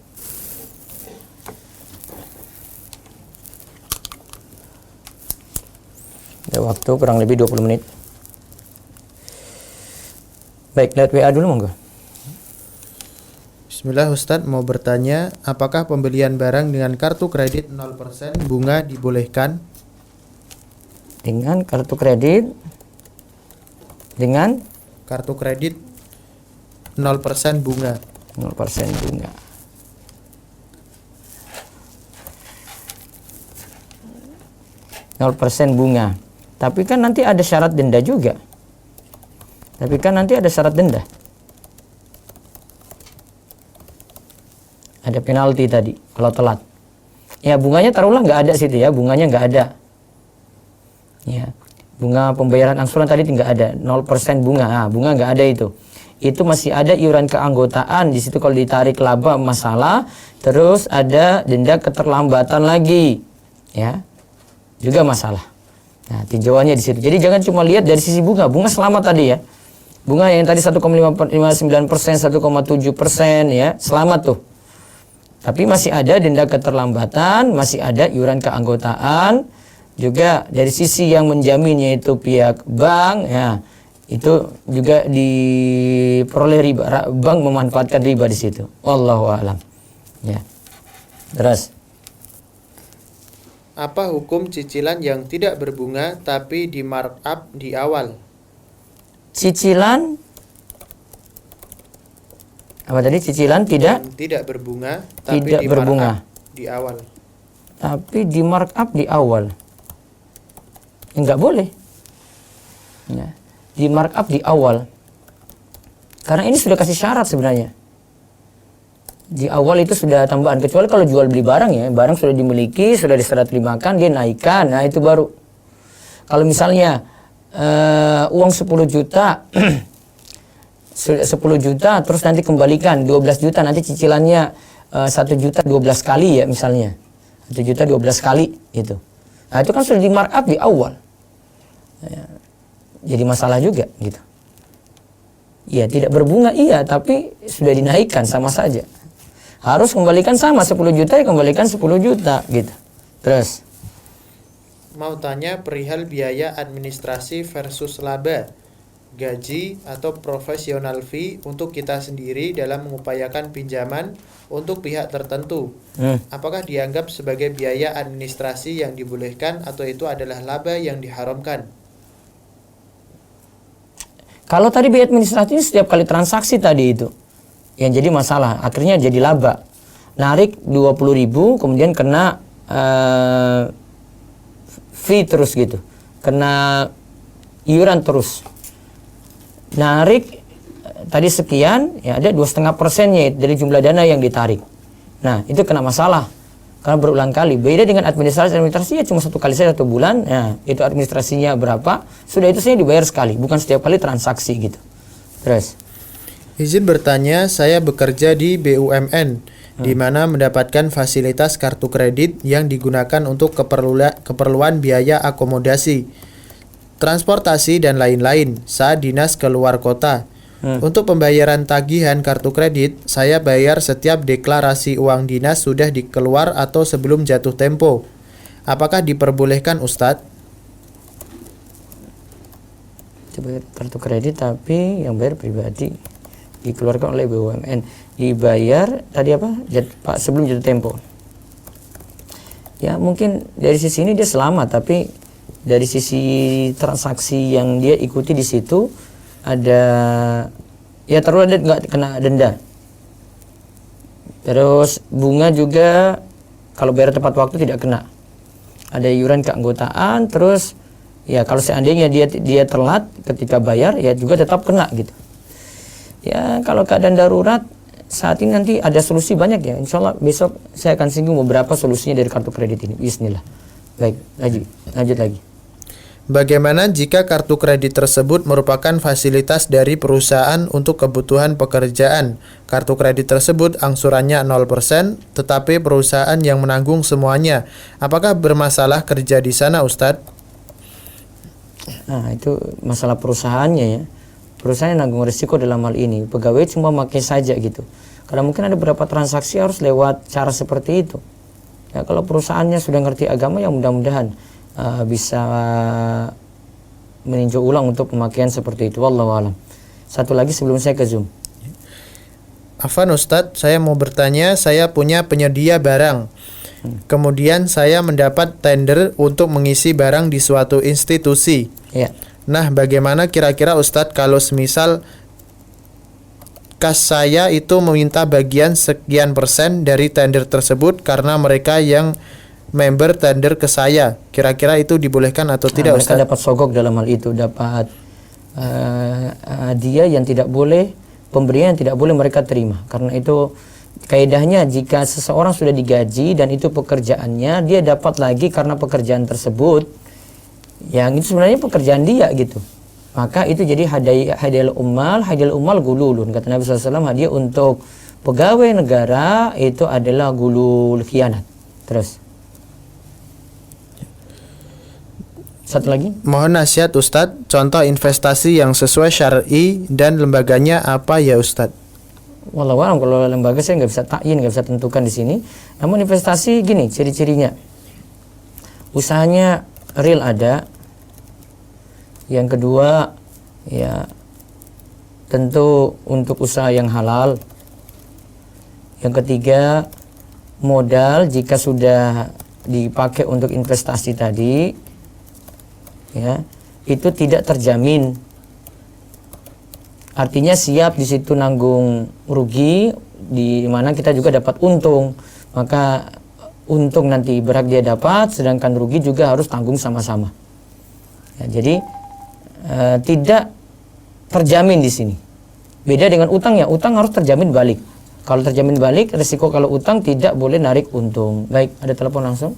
[SPEAKER 1] Ada waktu kurang lebih 20 menit. Baik, lihat WA dulu monggo.
[SPEAKER 2] Bismillah, Ustadz mau bertanya, apakah pembelian barang dengan kartu kredit 0% bunga dibolehkan?
[SPEAKER 1] Dengan kartu kredit dengan
[SPEAKER 2] kartu kredit 0% bunga.
[SPEAKER 1] 0% bunga. %0 bunga. Tapi kan nanti ada syarat denda juga. Ada penalti tadi kalau telat. Ya bunganya taruhlah nggak ada situ ya, bunganya nggak ada. Ya, bunga pembayaran angsuran tadi nggak ada, 0% bunga. Nah, bunga nggak ada itu. Itu masih ada iuran keanggotaan di situ kalau ditarik laba masalah, terus ada denda keterlambatan lagi. Ya. Juga masalah. Nah, tinjauannya di situ. Jadi jangan cuma lihat dari sisi bunga. Bunga selamat tadi ya. Bunga yang tadi 1,59%, 1,7% ya, selamat tuh. Tapi masih ada denda keterlambatan, masih ada iuran keanggotaan, juga dari sisi yang menjamin yaitu pihak bank, ya itu juga diperoleh riba. Bank memanfaatkan riba di situ. Wallahu a'lam. Ya. Terus.
[SPEAKER 2] Apa hukum cicilan yang tidak berbunga tapi di markup di awal?
[SPEAKER 1] Cicilan apa tadi? Cicilan tidak
[SPEAKER 2] berbunga tapi
[SPEAKER 1] tidak
[SPEAKER 2] di
[SPEAKER 1] berbunga
[SPEAKER 2] markup di awal.
[SPEAKER 1] Tapi di markup di awal. Enggak boleh. Ya. Di markup di awal. Karena ini sudah kasih syarat sebenarnya. Di awal itu sudah tambahan, kecuali kalau jual beli barang ya, barang sudah dimiliki, sudah diserah terimakan, dia naikkan, nah itu baru. Kalau misalnya uang 10 juta 10 juta terus nanti kembalikan 12 juta, nanti cicilannya 1 juta 12 kali ya misalnya, 1 juta 12 kali gitu. Nah itu kan sudah di markup di awal, ya, jadi masalah juga gitu. Ya tidak berbunga iya, tapi sudah dinaikkan sama saja. Harus kembalikan sama 10 juta ya kembalikan 10 juta gitu. Terus
[SPEAKER 2] mau tanya perihal biaya administrasi versus laba, gaji atau professional fee untuk kita sendiri dalam mengupayakan pinjaman untuk pihak tertentu. Apakah dianggap sebagai biaya administrasi yang dibolehkan atau itu adalah laba yang diharamkan?
[SPEAKER 1] Kalau tadi biaya administrasi setiap kali transaksi tadi itu yang jadi masalah, akhirnya jadi laba. Narik 20.000 kemudian kena fee terus gitu. Kena iuran terus. Narik tadi sekian, ya ada 2,5%-nya dari jumlah dana yang ditarik. Nah, itu kena masalah karena berulang kali. Beda dengan administrasi ya cuma 1 kali saja 1 bulan. Nah, itu administrasinya berapa? Sudah itu saya dibayar sekali, bukan setiap kali transaksi gitu. Terus
[SPEAKER 2] izin bertanya, saya bekerja di BUMN, di mana mendapatkan fasilitas kartu kredit yang digunakan untuk keperluan biaya akomodasi, transportasi, dan lain-lain saat dinas keluar kota. Untuk pembayaran tagihan kartu kredit, saya bayar setiap deklarasi uang dinas sudah dikeluar atau sebelum jatuh tempo. Apakah diperbolehkan, Ustadz?
[SPEAKER 1] bayar kartu kredit tapi yang bayar pribadi, dikeluarkan oleh BUMN, dibayar tadi apa? Pak sebelum jatuh tempo. Ya mungkin dari sisi ini dia selamat, tapi dari sisi transaksi yang dia ikuti di situ ada ya taruh ada nggak kena denda. Terus bunga juga kalau bayar tepat waktu tidak kena. Ada iuran keanggotaan, terus ya kalau seandainya dia telat ketika bayar ya juga tetap kena gitu. Ya kalau keadaan darurat saat ini nanti ada solusi banyak ya. Insya Allah besok saya akan singgung beberapa solusinya dari kartu kredit ini. Bismillah. Baik, lanjut lagi.
[SPEAKER 2] Bagaimana jika kartu kredit tersebut merupakan fasilitas dari perusahaan untuk kebutuhan pekerjaan? Kartu kredit tersebut angsurannya 0%, tetapi perusahaan yang menanggung semuanya. Apakah bermasalah kerja di sana, Ustadz?
[SPEAKER 1] Nah, itu masalah perusahaannya ya. Perusahaan yang nanggung risiko dalam hal ini. Pegawai cuma pakai saja gitu. Karena mungkin ada beberapa transaksi harus lewat cara seperti itu. Ya, kalau perusahaannya sudah ngerti agama ya mudah-mudahan bisa meninjau ulang untuk pemakaian seperti itu. Wallahu a'lam. Satu lagi sebelum saya ke Zoom.
[SPEAKER 2] Afwan Ustadz, saya mau bertanya, saya punya penyedia barang. Kemudian saya mendapat tender untuk mengisi barang di suatu institusi.
[SPEAKER 1] Ya.
[SPEAKER 2] Nah, bagaimana kira-kira Ustadz kalau semisal kas saya itu meminta bagian sekian persen dari tender tersebut karena mereka yang member tender ke saya, kira-kira itu dibolehkan atau tidak,
[SPEAKER 1] mereka
[SPEAKER 2] Ustadz?
[SPEAKER 1] dapat sogok dalam hal itu, dapat dia yang tidak boleh, pemberian yang tidak boleh mereka terima. Karena itu kaidahnya, jika seseorang sudah digaji dan itu pekerjaannya, dia dapat lagi karena pekerjaan tersebut yang itu sebenarnya pekerjaan dia gitu, maka itu jadi hadiah ummal gululun. Kata Nabi SAW, hadiah untuk pegawai negara itu adalah gulul, khianat. Terus satu lagi,
[SPEAKER 2] Mohon nasihat Ustadz, contoh investasi yang sesuai syar'i dan lembaganya apa ya Ustadz?
[SPEAKER 1] wallahu a'lam, kalau lembaga saya nggak bisa takyin, nggak bisa tentukan di sini. Namun investasi gini ciri-cirinya, usahanya real ada. Yang kedua, ya tentu untuk usaha yang halal. Yang ketiga, modal jika sudah dipakai untuk investasi tadi, ya itu tidak terjamin. Artinya siap di situ nanggung rugi, di mana kita juga dapat untung. Maka untung nanti berhak dia dapat, sedangkan rugi juga harus tanggung sama-sama. Ya, jadi tidak terjamin di sini. Beda dengan utang, ya utang harus terjamin balik. Kalau terjamin balik, resiko kalau utang tidak boleh narik untung. Baik, ada telepon langsung?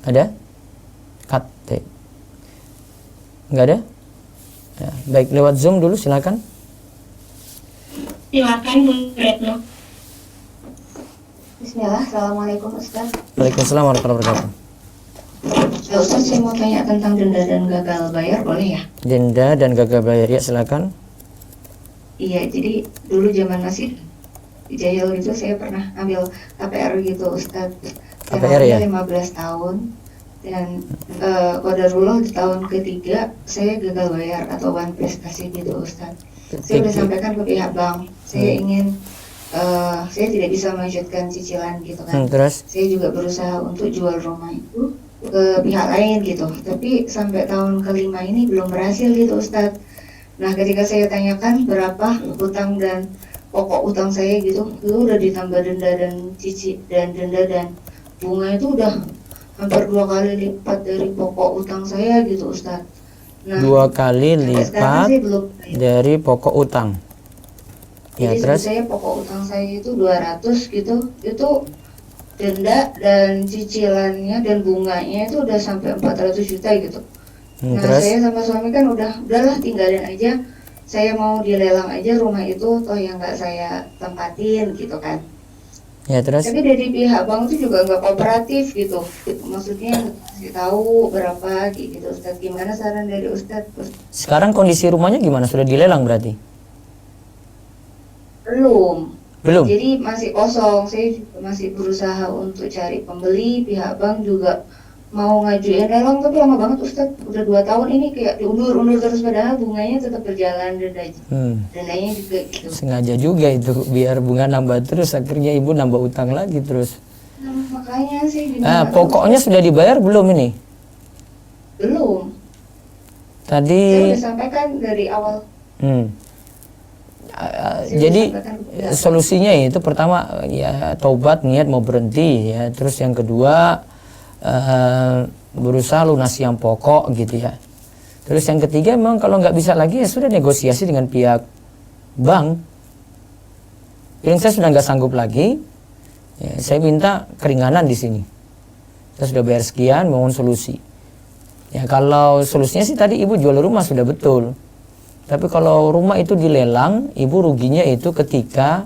[SPEAKER 1] Ada? Cut. Enggak ada? Ya, baik, lewat Zoom dulu silakan.
[SPEAKER 3] Silakan Bu Retno. Bismillah, Assalamualaikum Ustaz.
[SPEAKER 1] Waalaikumsalam warahmatullahi wabarakatuh.
[SPEAKER 3] Ustaz, saya mau tanya tentang denda dan gagal bayar, boleh ya?
[SPEAKER 1] Denda dan gagal bayar, ya silakan.
[SPEAKER 3] Iya, jadi dulu zaman masih di jahil gitu saya pernah ambil KPR gitu Ustaz.
[SPEAKER 1] KPR ya?
[SPEAKER 3] 15 tahun. Dan qadarullah di tahun ketiga saya gagal bayar atau one prestasi gitu Ustaz. Saya sudah sampaikan ke pihak bank, saya ingin saya tidak bisa melanjutkan cicilan gitu kan.
[SPEAKER 1] Terus?
[SPEAKER 3] Saya juga berusaha untuk jual rumah itu ke pihak lain gitu, tapi sampai tahun kelima ini belum berhasil gitu Ustaz. Nah, ketika saya tanyakan berapa utang dan pokok utang saya gitu, itu udah ditambah denda dan denda dan bunga itu udah hampir 2 kali lipat dari pokok utang saya gitu Ustaz. Nah,
[SPEAKER 1] 2 kali lipat
[SPEAKER 3] sih belum
[SPEAKER 1] dari pokok utang. Ya,
[SPEAKER 3] jadi
[SPEAKER 1] terus?
[SPEAKER 3] saya pokok utang saya itu 200 gitu, itu denda dan cicilannya dan bunganya itu udah sampai 400 juta gitu. Nah,
[SPEAKER 1] Terus?
[SPEAKER 3] saya sama suami kan udahlah tinggalin aja, saya mau dilelang aja rumah itu, toh yang nggak saya tempatin gitu kan.
[SPEAKER 1] Ya, terus?
[SPEAKER 3] Tapi dari pihak bank itu juga nggak kooperatif gitu. Maksudnya kasih tahu berapa gitu Ustaz. Gimana saran dari Ustaz?
[SPEAKER 1] Sekarang kondisi rumahnya gimana? Sudah dilelang berarti?
[SPEAKER 3] Belum.
[SPEAKER 1] Belum?
[SPEAKER 3] Jadi masih kosong. Saya juga masih berusaha untuk cari pembeli. Pihak bank juga mau ngajuin lelang tapi lama banget Ustaz. Udah 2 tahun ini kayak diundur terus, padahal bunganya tetap berjalan, dendanya juga gitu.
[SPEAKER 1] Sengaja juga itu biar bunga nambah terus, akhirnya ibu nambah utang lagi terus.
[SPEAKER 3] Nah, makanya sih gimana?
[SPEAKER 1] Pokoknya sudah dibayar belum ini?
[SPEAKER 3] Belum.
[SPEAKER 1] Tadi
[SPEAKER 3] Saya udah sampaikan dari awal.
[SPEAKER 1] Jadi solusinya itu pertama ya taubat, niat mau berhenti ya. Terus yang kedua berusaha lunasi yang pokok gitu ya. Terus yang ketiga memang kalau nggak bisa lagi ya sudah negosiasi dengan pihak bank. Yang saya sudah nggak sanggup lagi, ya, saya minta keringanan di sini. Saya sudah bayar sekian, mohon solusi. Ya kalau solusinya sih tadi ibu jual rumah sudah betul. Tapi kalau rumah itu dilelang, ibu ruginya itu ketika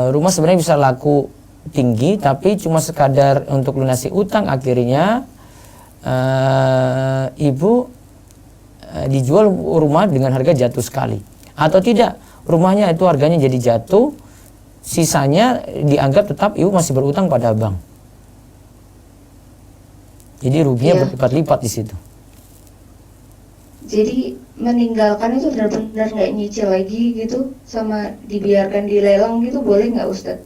[SPEAKER 1] rumah sebenarnya bisa laku tinggi, tapi cuma sekadar untuk lunasi utang, akhirnya ibu dijual rumah dengan harga jatuh sekali. Atau tidak, rumahnya itu harganya jadi jatuh, sisanya dianggap tetap ibu masih berutang pada bank. Jadi ruginya berlipat-lipat di situ.
[SPEAKER 3] Jadi meninggalkan itu benar-benar nggak nyicil lagi gitu, sama dibiarkan dilelang gitu, boleh nggak Ustadz?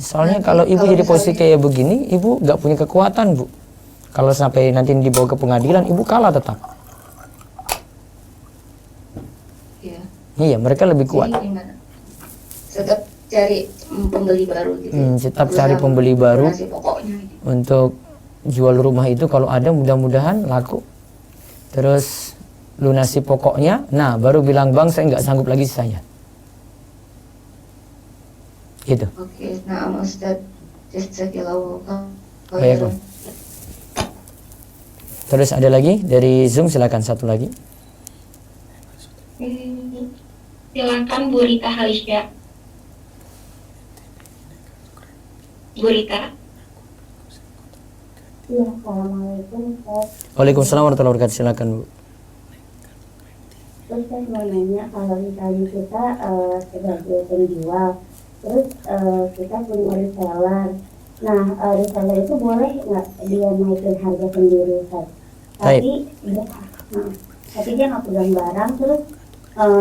[SPEAKER 1] Soalnya kalau ibu jadi posisi kayak begini, ibu nggak punya kekuatan bu. Kalau sampai nanti dibawa ke pengadilan, ibu kalah tetap.
[SPEAKER 3] Iya.
[SPEAKER 1] Iya, mereka lebih kuat.
[SPEAKER 3] Jadi gimana? Tetap cari pembeli baru gitu.
[SPEAKER 1] Tetap
[SPEAKER 3] Berusaha
[SPEAKER 1] cari pembeli baru
[SPEAKER 3] mengurangi pokoknya.
[SPEAKER 1] untuk jual rumah itu. Kalau ada mudah-mudahan laku. Terus lunasi pokoknya, nah baru bilang bang saya nggak sanggup lagi sisanya. Gitu.
[SPEAKER 3] Oke, nah Ustaz, jazakallahu
[SPEAKER 1] Baik,
[SPEAKER 3] khairan.
[SPEAKER 1] Terus ada lagi dari Zoom, silakan satu lagi.
[SPEAKER 4] Silakan Bu Rita Halisya. Bu Rita.
[SPEAKER 5] Iya, Assalamualaikum Ustaz.
[SPEAKER 1] Waalaikumsalam warahmatullahi wabarakatuh. Silakan Bu.
[SPEAKER 5] Terus saya mau nanya, kalau misalnya kita sebagai penjual, terus kita punya reseller. Nah, reseller itu boleh nggak dia naikin harga sendiri, Ustaz? Tapi dia nggak pegang barang, terus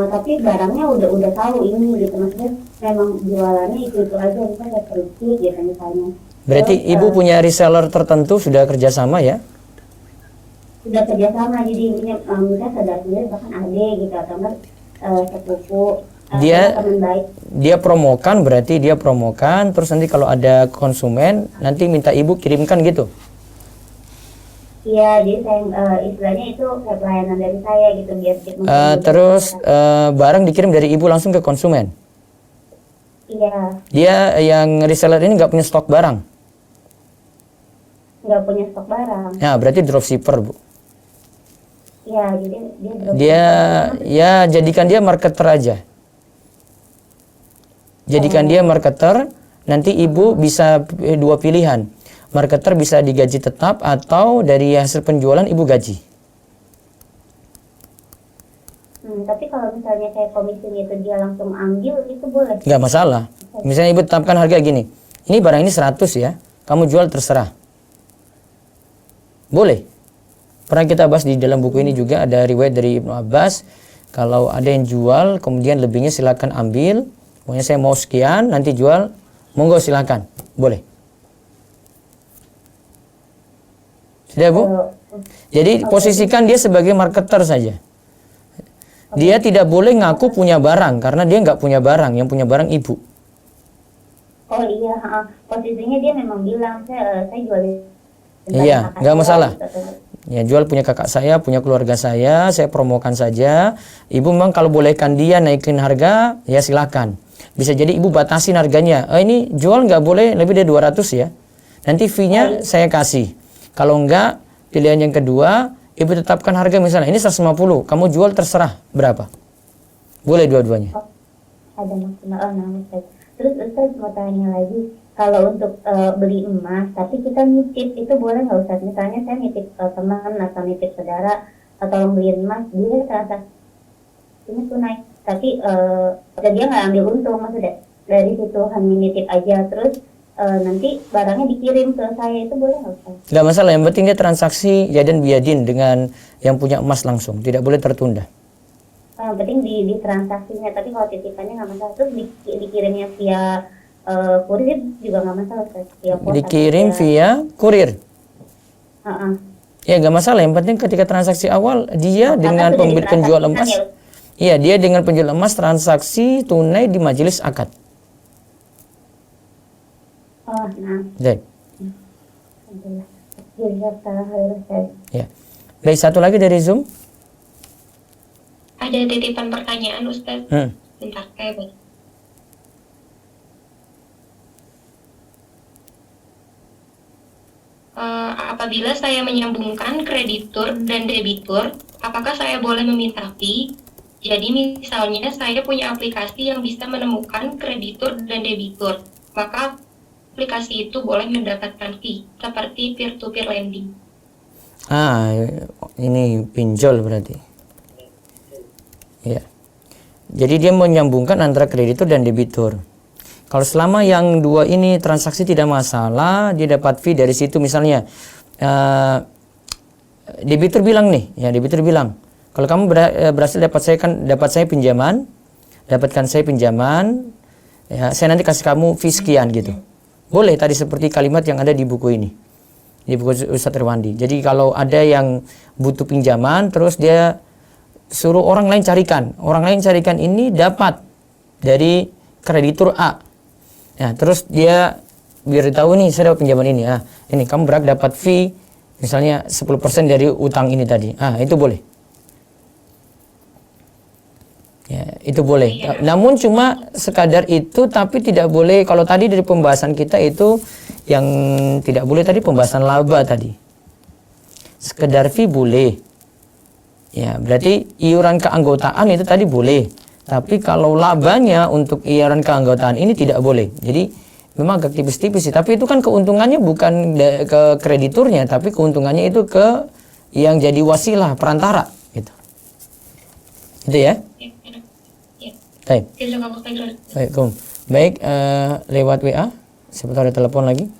[SPEAKER 5] tapi barangnya udah tahu ini gitu, maksudnya memang jualannya itu aja, misalnya sedikit gitu misalnya.
[SPEAKER 1] Berarti
[SPEAKER 5] Terus,
[SPEAKER 1] ibu punya reseller tertentu, sudah kerjasama ya?
[SPEAKER 5] sudah kerjasama, jadi misalnya saudara sendiri, bahkan adik gitu, atau enggak sepupu, teman baik.
[SPEAKER 1] Dia promokan, berarti dia promokan, terus nanti kalau ada konsumen nanti minta ibu kirimkan gitu.
[SPEAKER 5] Iya, jadi saya istilahnya itu kayak pelayanan dari saya gitu, biar
[SPEAKER 1] Terus barang dikirim dari ibu langsung ke konsumen.
[SPEAKER 5] Iya,
[SPEAKER 1] Dia yang reseller ini nggak punya stok barang.
[SPEAKER 5] nggak punya stok barang.
[SPEAKER 1] Nah, berarti dropshipper Bu.
[SPEAKER 5] Iya, jadi
[SPEAKER 1] Dia ya jadikan dia marketer aja. Jadikan dia marketer, nanti ibu bisa dua pilihan. Marketer bisa digaji tetap atau dari hasil penjualan ibu gaji.
[SPEAKER 5] Tapi kalau misalnya kayak komisinya itu dia langsung ambil, itu boleh?
[SPEAKER 1] Nggak masalah. Misalnya ibu tetapkan harga gini. Ini barang ini 100 ya. Kamu jual terserah. Boleh. Pernah kita bahas di dalam buku ini juga ada riwayat dari Ibnu Abbas. Kalau ada yang jual, kemudian lebihnya silakan ambil. Pokoknya saya mau sekian, nanti jual. Monggo silakan. Boleh. Sudah Bu? Jadi posisikan dia sebagai marketer saja. Dia tidak boleh ngaku punya barang karena dia nggak punya barang, yang punya barang ibu.
[SPEAKER 5] Oh iya, posisinya dia memang bilang saya jualin.
[SPEAKER 1] Iya, nggak masalah. Ya jual punya kakak saya, punya keluarga saya promokan saja. Ibu memang kalau bolehkan dia naikin harga, ya silakan. Bisa jadi ibu batasin harganya. Ini jual nggak boleh lebih dari 200 ya. Nanti fee-nya saya kasih. Kalau enggak, pilihan yang kedua, ibu tetapkan harga misalnya ini 150, kamu jual terserah berapa. Boleh dua-duanya.
[SPEAKER 5] Ada maksimal. Terus Ustaz mau tanya lagi, kalau untuk beli emas, tapi kita nitip, itu boleh nggak Ustaz? Misalnya saya nitip teman atau nitip saudara, atau beliin emas, dia transaksinya tunai, tapi dia nggak ambil untung, maksudnya dari situ hanya nitip aja, terus nanti barangnya dikirim ke saya, itu boleh nggak Ustaz?
[SPEAKER 1] Nggak masalah, yang penting dia transaksi yadan biadin dengan yang punya emas langsung, tidak boleh tertunda.
[SPEAKER 5] Yang penting di transaksinya, tapi kalau titipannya nggak masalah. Terus dikirimnya via kurir juga nggak masalah, via pos.
[SPEAKER 1] Dikirim via kurir. Ya nggak masalah, yang penting ketika transaksi awal dia dengan penjual emas. Iya, dia dengan penjual emas transaksi tunai di majelis akad. Baik. Ya. Baik, satu lagi dari Zoom.
[SPEAKER 4] Ada titipan pertanyaan Ustaz. Bentar, baik. Apabila saya menyambungkan kreditur dan debitur, apakah saya boleh meminta fee? Jadi misalnya saya punya aplikasi yang bisa menemukan kreditur dan debitur, maka aplikasi itu boleh mendapatkan fee, seperti peer-to-peer lending.
[SPEAKER 1] Ini pinjol berarti. Ya. Jadi dia menyambungkan antara kreditur dan debitur. Kalau selama yang dua ini transaksi tidak masalah, dia dapat fee dari situ. Misalnya debitur bilang nih, ya debitur bilang, kalau kamu berhasil dapat saya pinjaman, ya saya nanti kasih kamu fee sekian gitu. Boleh tadi seperti kalimat yang ada di buku ini. di buku Ustadz Irwandi. Jadi kalau ada yang butuh pinjaman terus dia suruh orang lain carikan ini dapat dari kreditur A. Ya, terus dia biar tahu nih saya dapat pinjaman ini. Ini kamu berhak dapat fee misalnya 10% dari utang ini tadi. Itu boleh. Ya, itu boleh. Namun cuma sekadar itu, tapi tidak boleh. Kalau tadi dari pembahasan kita itu yang tidak boleh tadi pembahasan laba tadi. Sekedar fee boleh. Ya, berarti iuran keanggotaan itu tadi boleh. Tapi kalau labanya untuk iuran keanggotaan ini tidak boleh. Jadi memang agak tipis-tipis sih. Tapi itu kan keuntungannya bukan ke krediturnya, tapi keuntungannya itu ke yang jadi wasilah, perantara. Gitu. Itu ya. Baik. Baik, lewat WA. Siapa tahu ada telepon lagi.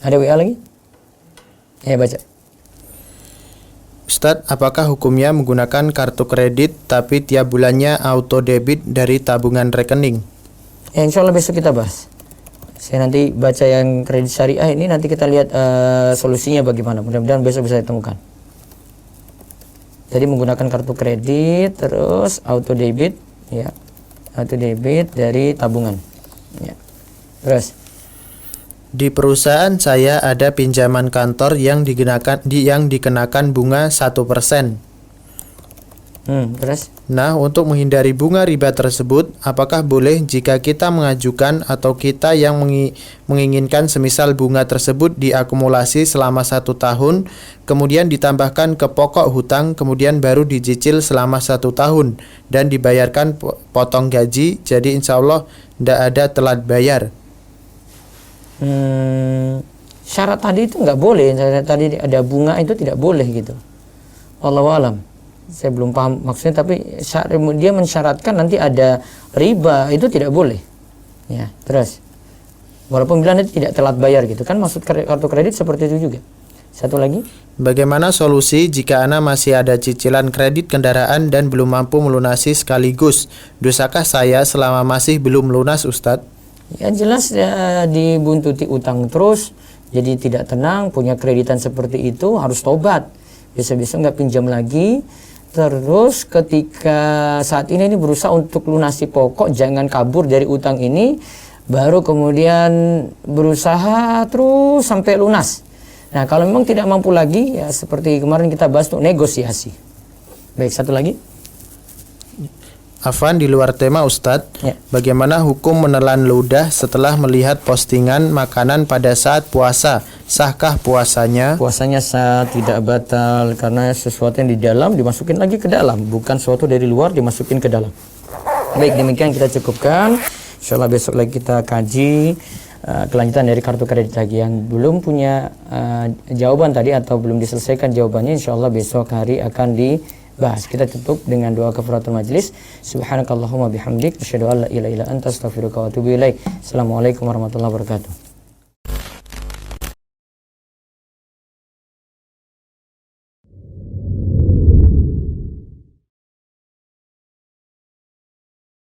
[SPEAKER 1] Ada WA lagi? Ya, baca.
[SPEAKER 2] Ustadz, apakah hukumnya menggunakan kartu kredit tapi tiap bulannya auto debit dari tabungan rekening?
[SPEAKER 1] Ya, insya Allah besok kita bahas. Saya nanti baca yang kredit syariah ini, nanti kita lihat solusinya bagaimana. Mudah-mudahan besok bisa ditemukan. Jadi menggunakan kartu kredit terus auto debit, ya, auto debit dari tabungan, ya. Terus
[SPEAKER 2] di perusahaan saya ada pinjaman kantor yang dikenakan bunga 1%.
[SPEAKER 1] Terus?
[SPEAKER 2] Nah, untuk menghindari bunga riba tersebut, apakah boleh jika kita mengajukan atau kita yang menginginkan semisal bunga tersebut diakumulasi selama 1 tahun, kemudian ditambahkan ke pokok hutang, kemudian baru dicicil selama 1 tahun dan dibayarkan potong gaji, jadi insya Allah tidak ada telat bayar.
[SPEAKER 1] Syarat tadi itu nggak boleh. Syarat tadi ada bunga itu tidak boleh gitu. Wallahu alam. Saya belum paham maksudnya, tapi dia mensyaratkan nanti ada riba, itu tidak boleh. Ya, terus. Walaupun bilang nanti tidak telat bayar gitu kan, maksud kartu kredit seperti itu juga. Satu lagi.
[SPEAKER 2] Bagaimana solusi jika Ana masih ada cicilan kredit kendaraan dan belum mampu melunasi sekaligus? Dosakah saya selama masih belum lunas, Ustadz?
[SPEAKER 1] Ya jelas ya, dibuntuti utang terus, jadi tidak tenang, punya kreditan seperti itu harus tobat. Bisa-bisa nggak pinjam lagi. Terus ketika saat ini berusaha untuk lunasi pokok, jangan kabur dari utang ini, baru kemudian berusaha terus sampai lunas. Nah, kalau memang tidak mampu lagi, ya seperti kemarin kita bahas untuk negosiasi. Baik, satu lagi.
[SPEAKER 2] Afwan, di luar tema Ustadz,
[SPEAKER 1] Ya.
[SPEAKER 2] Bagaimana hukum menelan ludah setelah melihat postingan makanan pada saat puasa? Sahkah puasanya?
[SPEAKER 1] Puasanya sah, tidak batal, karena sesuatu yang di dalam dimasukin lagi ke dalam, bukan sesuatu dari luar dimasukin ke dalam. Baik, demikian kita cukupkan. Insyaallah besok lagi kita kaji kelanjutan dari kartu kredit lagi. Yang belum punya jawaban tadi atau belum diselesaikan jawabannya, insyaallah besok hari akan dibahas. Kita tutup dengan doa kafaratul majlis. Subhanakallahumma bihamdik, asyhadu an la ilaha illa anta, astaghfiruka wa atubu ilaik. Assalamualaikum warahmatullahi wabarakatuh.